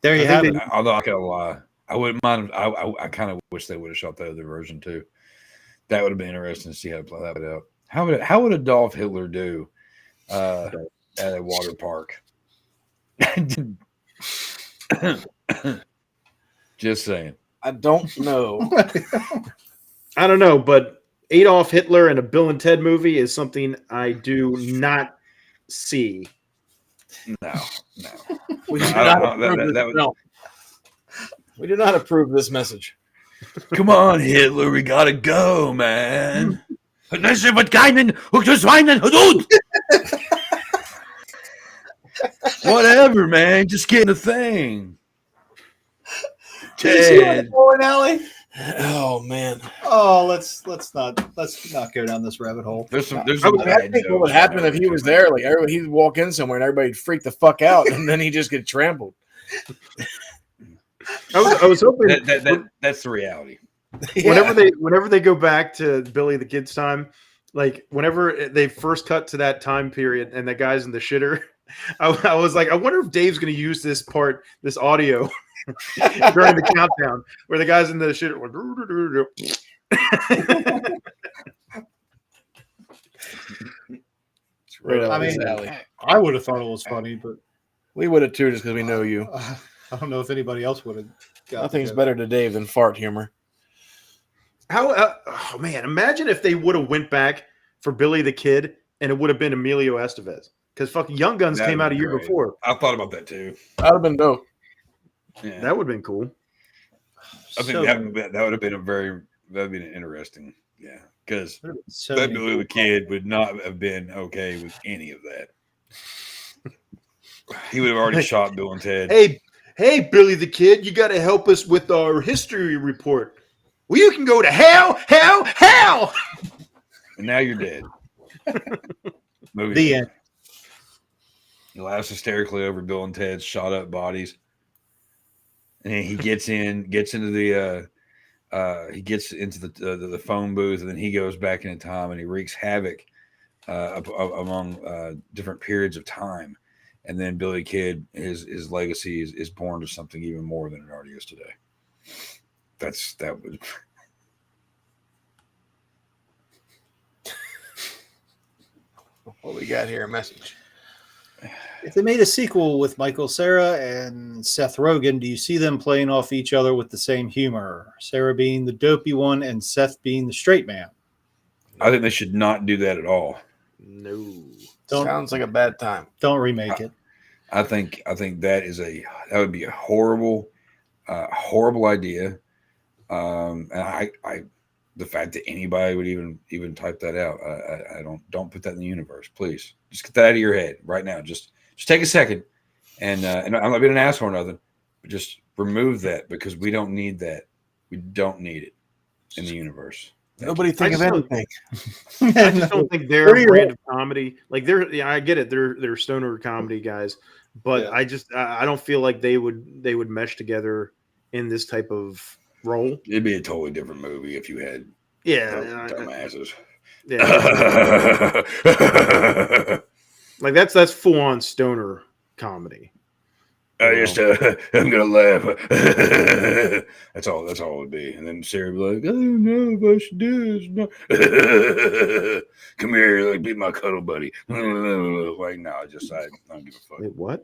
There you have it.
Although I can't lie, I wouldn't mind. I kind of wish they would have shot the other version too. That would have been interesting to see how to play that out. How would Adolf Hitler do at a water park? Just saying.
I don't know.
I don't know, but Adolf Hitler in a Bill and Ted movie is something I do not see.
No.
We do not approve this message.
Come on, Hitler, we gotta go, man. Whatever, man. Just getting a thing. Ted.
Oh man.
Oh, let's not go down this rabbit hole.
There's some
I think what would happen if he was there, like everybody, he'd walk in somewhere and everybody'd freak the fuck out, and then he just get trampled.
I was hoping
that's the reality.
Yeah. Whenever they go back to Billy the Kid's time, like whenever they first cut to that time period and that guy's in the shitter, I was like, I wonder if Dave's going to use this audio during the countdown where the guy's in the shitter.
Right.
I mean, I would have thought it was funny, but
we would have too, just because we know you.
I don't know if anybody else would have.
Nothing's better to Dave than fart humor.
Oh man, imagine if they would have went back for Billy the Kid and it would have been Emilio Estevez, because fucking Young Guns came out a year before.
I thought about that too.
That would have been dope.
Yeah.
That would have been cool.
I think that would have been interesting. Yeah, because Billy the Kid would not have been okay with any of that. He would have already shot Bill and Ted.
Hey, Billy the Kid, you got to help us with our history report. Well, you can go to hell.
And now you're dead.
The end.
He laughs hysterically over Bill and Ted's shot up bodies. And then he gets into the phone booth, and then he goes back into time and he wreaks havoc among different periods of time. And then Billy Kid, his legacy is born to something even more than it already is today. That would.
What we got here? A message.
If they made a sequel with Michael Cera and Seth Rogen, do you see them playing off each other with the same humor? Cera being the dopey one and Seth being the straight man.
I think they should not do that at all.
No.
Sounds like a bad time.
Don't remake it.
I think that would be a horrible idea. And the fact that anybody would even type that out, I don't put that in the universe. Please, just get that out of your head right now. Just take a second, and I'm not being an asshole or nothing, but just remove that because we don't need that. We don't need it in the universe.
Nobody think of anything.
I just don't think their brand of comedy, like I get it, they're stoner comedy guys, but I don't feel like they would mesh together in this type of role.
It'd be a totally different movie if you had dumbasses.
Yeah, like that's full on stoner comedy.
I'm gonna laugh. That's all it would be. And then Sarah would be like, "I don't know if I should do this." No. Come here, like be my cuddle buddy. Like, no, I don't give a fuck.
Wait, what?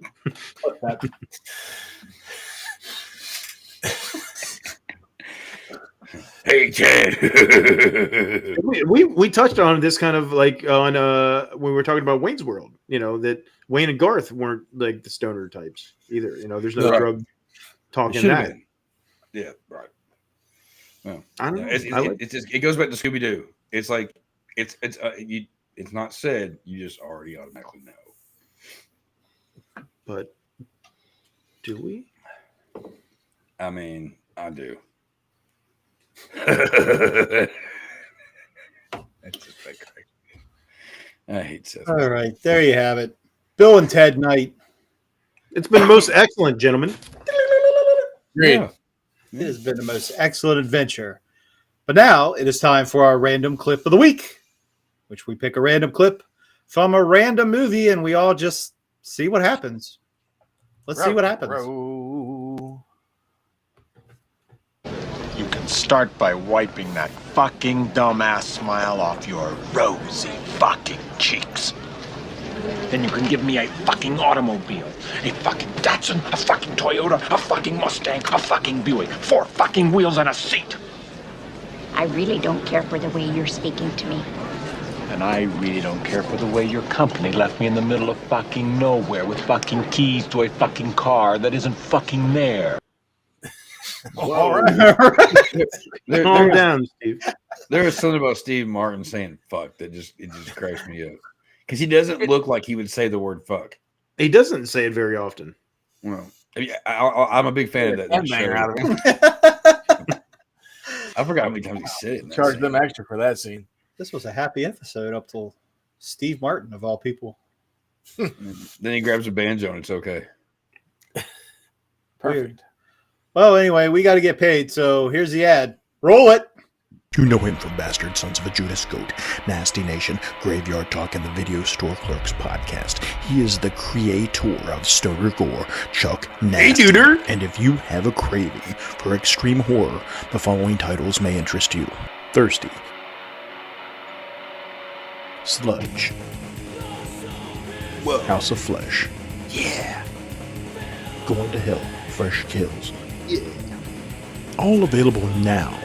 Hey, Chad.
we touched on this kind of like on when we were talking about Wayne's World. That Wayne and Garth weren't like the stoner types either. There's no drug talk in that.
Yeah, right. Well,
I don't know.
It goes back to Scooby Doo. It's like it's not said. You just already automatically know.
But do we?
I mean, I do. That's just crazy. I hate Seth.
All right, there you have it. Bill and Ted Night.
It's been most excellent, gentlemen.
Great. Yeah. It has been the most excellent adventure. But now it is time for our random clip of the week, which we pick a random clip from a random movie and we all just see what happens. Let's see what happens.
You can start by wiping that fucking dumbass smile off your rosy fucking cheeks. Then you can give me a fucking automobile, a fucking Datsun, a fucking Toyota, a fucking Mustang, a fucking Buick, 4 fucking wheels and a seat.
I really don't care for the way you're speaking to me.
And I really don't care for the way your company left me in the middle of fucking nowhere with fucking keys to a fucking car that isn't fucking there.
All right.
Calm down, Steve.
There was something about Steve Martin saying "fuck" that just cracks me up because he doesn't look like he would say the word "fuck."
He doesn't say it very often.
Well, I'm a big fan of that show. I forgot how many times he said it.
Charge them extra for that scene.
This was a happy episode up till Steve Martin of all people.
Then he grabs a banjo and it's okay.
Perfect. Well, anyway, we got to get paid, so here's the ad. Roll it.
You know him from Bastard Sons of a Judas Goat, Nasty Nation, Graveyard Talk, and the Video Store Clerks Podcast. He is the creator of Stoner Gore, Chuck Nasty.
Hey, duder!
And if you have a craving for extreme horror, the following titles may interest you. Thirsty. Sludge.
Whoa.
House of Flesh.
Yeah.
Going to Hell. Fresh Kills. Yeah. All available now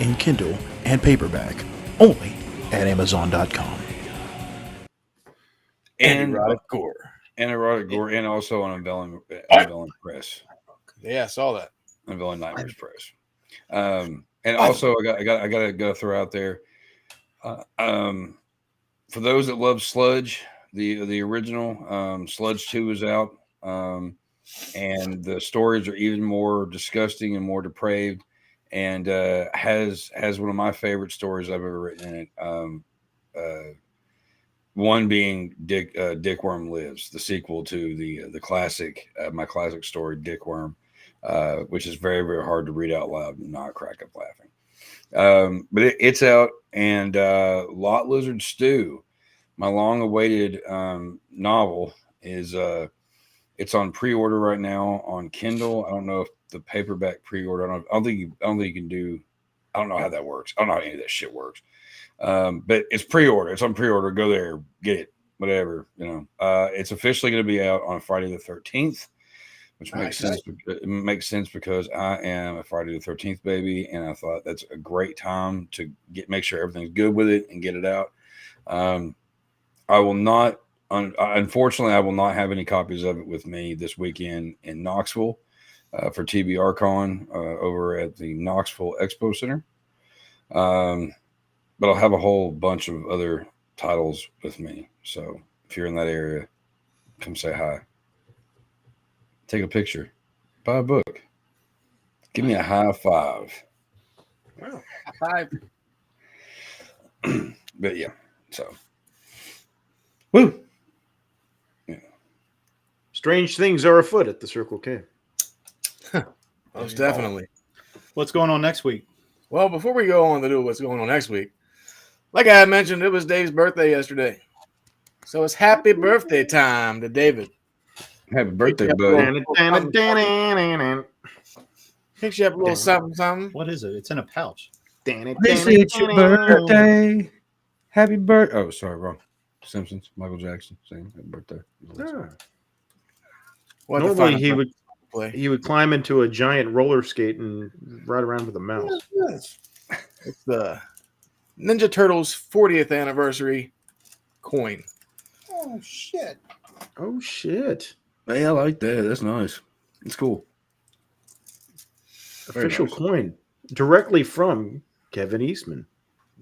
in Kindle and paperback, only at Amazon.com.
And
erotic gore.
And also on Unveiling Press.
Yeah, I saw that.
Unveiling Nightmares Press. And also I got to go throw out there. For those that love Sludge, the original Sludge 2 is out. And the stories are even more disgusting and more depraved, and has one of my favorite stories I've ever written in it. One being Dickworm Lives, the sequel to the classic, my classic story Dickworm, which is very, very hard to read out loud and not crack up laughing. But it's out, and Lot Lizard Stew, my long-awaited novel, is it's on pre-order right now on Kindle. I don't know if the paperback pre-order. I don't think you can do. I don't know how that works. I don't know how any of that shit works. But it's pre-order. It's on pre-order. Go there, get it, whatever. It's officially going to be out on Friday the 13th, which makes sense. It makes sense because I am a Friday the 13th baby, and I thought that's a great time to make sure everything's good with it and get it out. I will not. Unfortunately, I will not have any copies of it with me this weekend in Knoxville for TBR Con over at the Knoxville Expo Center. But I'll have a whole bunch of other titles with me. So if you're in that area, come say hi. Take a picture. Buy a book. Give me a high five.
Wow, high five.
But yeah, so. Woo!
Yeah. Strange things are afoot at the Circle K.
Most definitely.
What's going on next week?
Well, before we go on to do what's going on next week, like I had mentioned, it was Dave's birthday yesterday. So it's happy birthday time to David.
Happy birthday, buddy.
Picks you up a little something.
What is it? It's in a pouch.
It's your birthday. Happy birthday. Oh, sorry, wrong. Simpsons, Michael Jackson saying happy birthday.
Yeah. Normally he would climb into a giant roller skate and ride around with a mouse.
It's the Ninja Turtles 40th anniversary coin.
Oh shit!
Oh shit!
Hey, I like that. That's nice. It's cool.
Official coin directly from Kevin Eastman.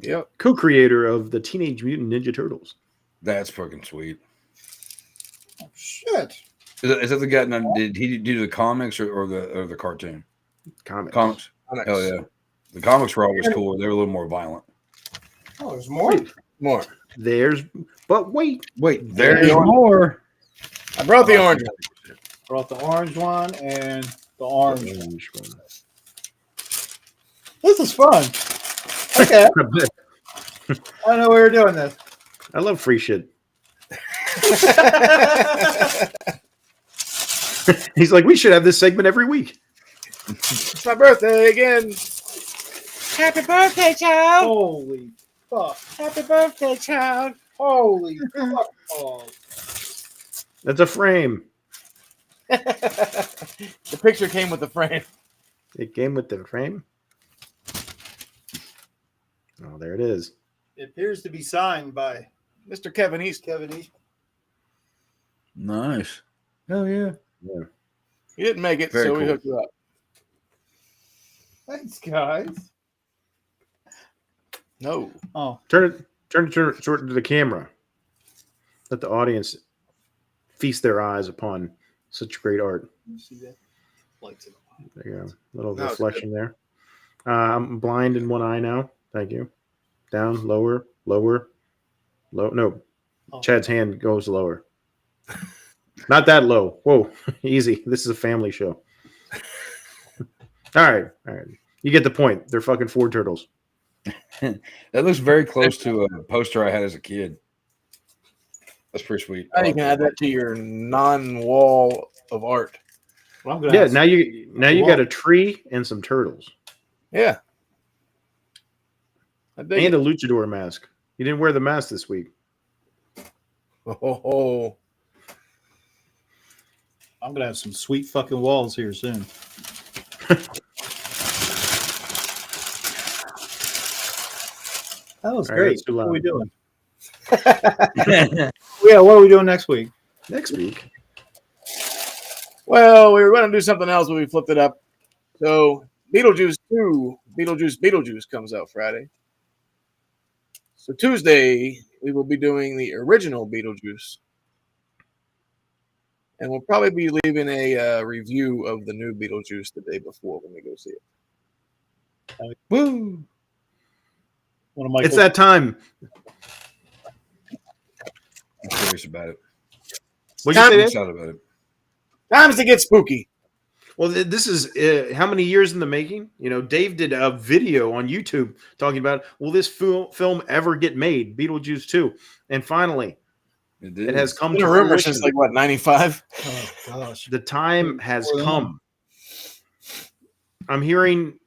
Yep.
Co-creator of the Teenage Mutant Ninja Turtles.
That's fucking sweet.
Oh shit!
Is that the guy? Now, did he do the comics or the cartoon? Comics. Hell yeah. The comics were always cool. They were a little more violent.
Oh, there's more.
But wait,
there's more.
I brought the orange one.
Brought the orange one and the orange one.
This is fun. Okay. I know we were doing this.
I love free shit. He's like, we should have this segment every week.
It's my birthday again. Happy birthday, child.
Holy fuck.
Happy birthday, child.
Holy fuck. Oh.
That's a frame.
The picture came with the frame.
It came with the frame? Oh, there it is.
It appears to be signed by
Mr. Kevin East.
Nice. Hell yeah.
Yeah.
He didn't make it,
Very
so
cool.
we hooked you up.
Thanks, guys.
No.
Oh.
Turn it to the camera. Let the audience feast their eyes upon such great art.
You see that? Lights it on.
There you go. Little
No,
reflection there. I'm blind in one eye now. Thank you. Down, lower. No.
Oh.
Chad's hand goes lower. Not that low. Whoa. Easy. This is a family show. All right. You get the point. They're fucking Ford turtles.
That looks very close to a poster I had as a kid. That's pretty sweet.
Now you can add that to your non-wall of art.
Well,
Yeah, now you got a tree and some turtles.
Yeah.
And a luchador mask. You didn't wear the mask this week.
Oh.
I'm gonna have some sweet fucking walls here soon. That was
All right,
great.
that's too
What are we
loud.
doing? Yeah, what are we doing next week?
Next week.
Well, we were going to do something else, but we flipped it up. So, Beetlejuice 2, Beetlejuice comes out Friday. So, Tuesday, we will be doing the original Beetlejuice. And we'll probably be leaving a review of the new Beetlejuice the day before when we go see it.
Woo!
One of
It's that time.
I'm curious about it.
What you say, Dave?
Excited about it.
Times to get spooky.
Well, this is how many years in the making? You know, Dave did a video on YouTube talking about, will this film ever get made? Beetlejuice 2. And finally, it has come to
a rumor
fruition.
since, 95?
Oh, gosh.
The time has come. I'm hearing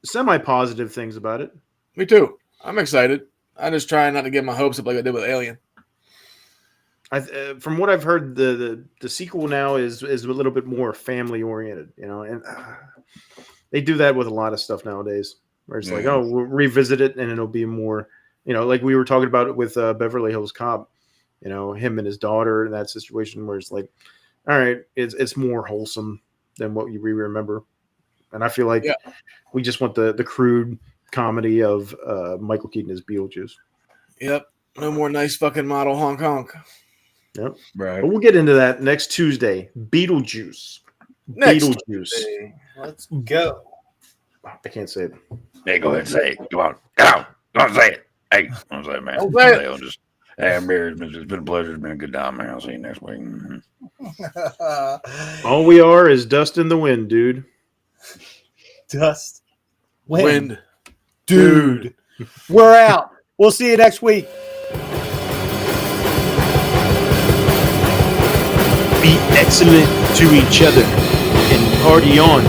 semi-positive things about it.
Me too. I'm excited. I'm just trying not to get my hopes up like I did with Alien.
From what I've heard, the sequel now is a little bit more family oriented, you know, and they do that with a lot of stuff nowadays. Where it's like, oh, we'll revisit it, and it'll be more, you know, like we were talking about it with Beverly Hills Cop, you know, him and his daughter in that situation where it's like, all right, it's more wholesome than what we remember, and I feel like we just want the crude comedy of Michael Keaton as Beetlejuice.
Yep. No more nice fucking model honk honk.
Yep.
Right.
But we'll get into that next Tuesday. Beetlejuice. Beetlejuice.
Tuesday. Let's go.
I can't say it.
Hey, go ahead and say it. Come on. Come on, say it. Hey, I'm saying, man.
Don't say it.
I'll just, hey, I'm here. It's been a pleasure. It's been a good time, man. I'll see you next week.
All we are is dust in the wind, dude.
Dust.
Wind.
Dude. We're out. We'll see you next week.
Be excellent to each other and party on.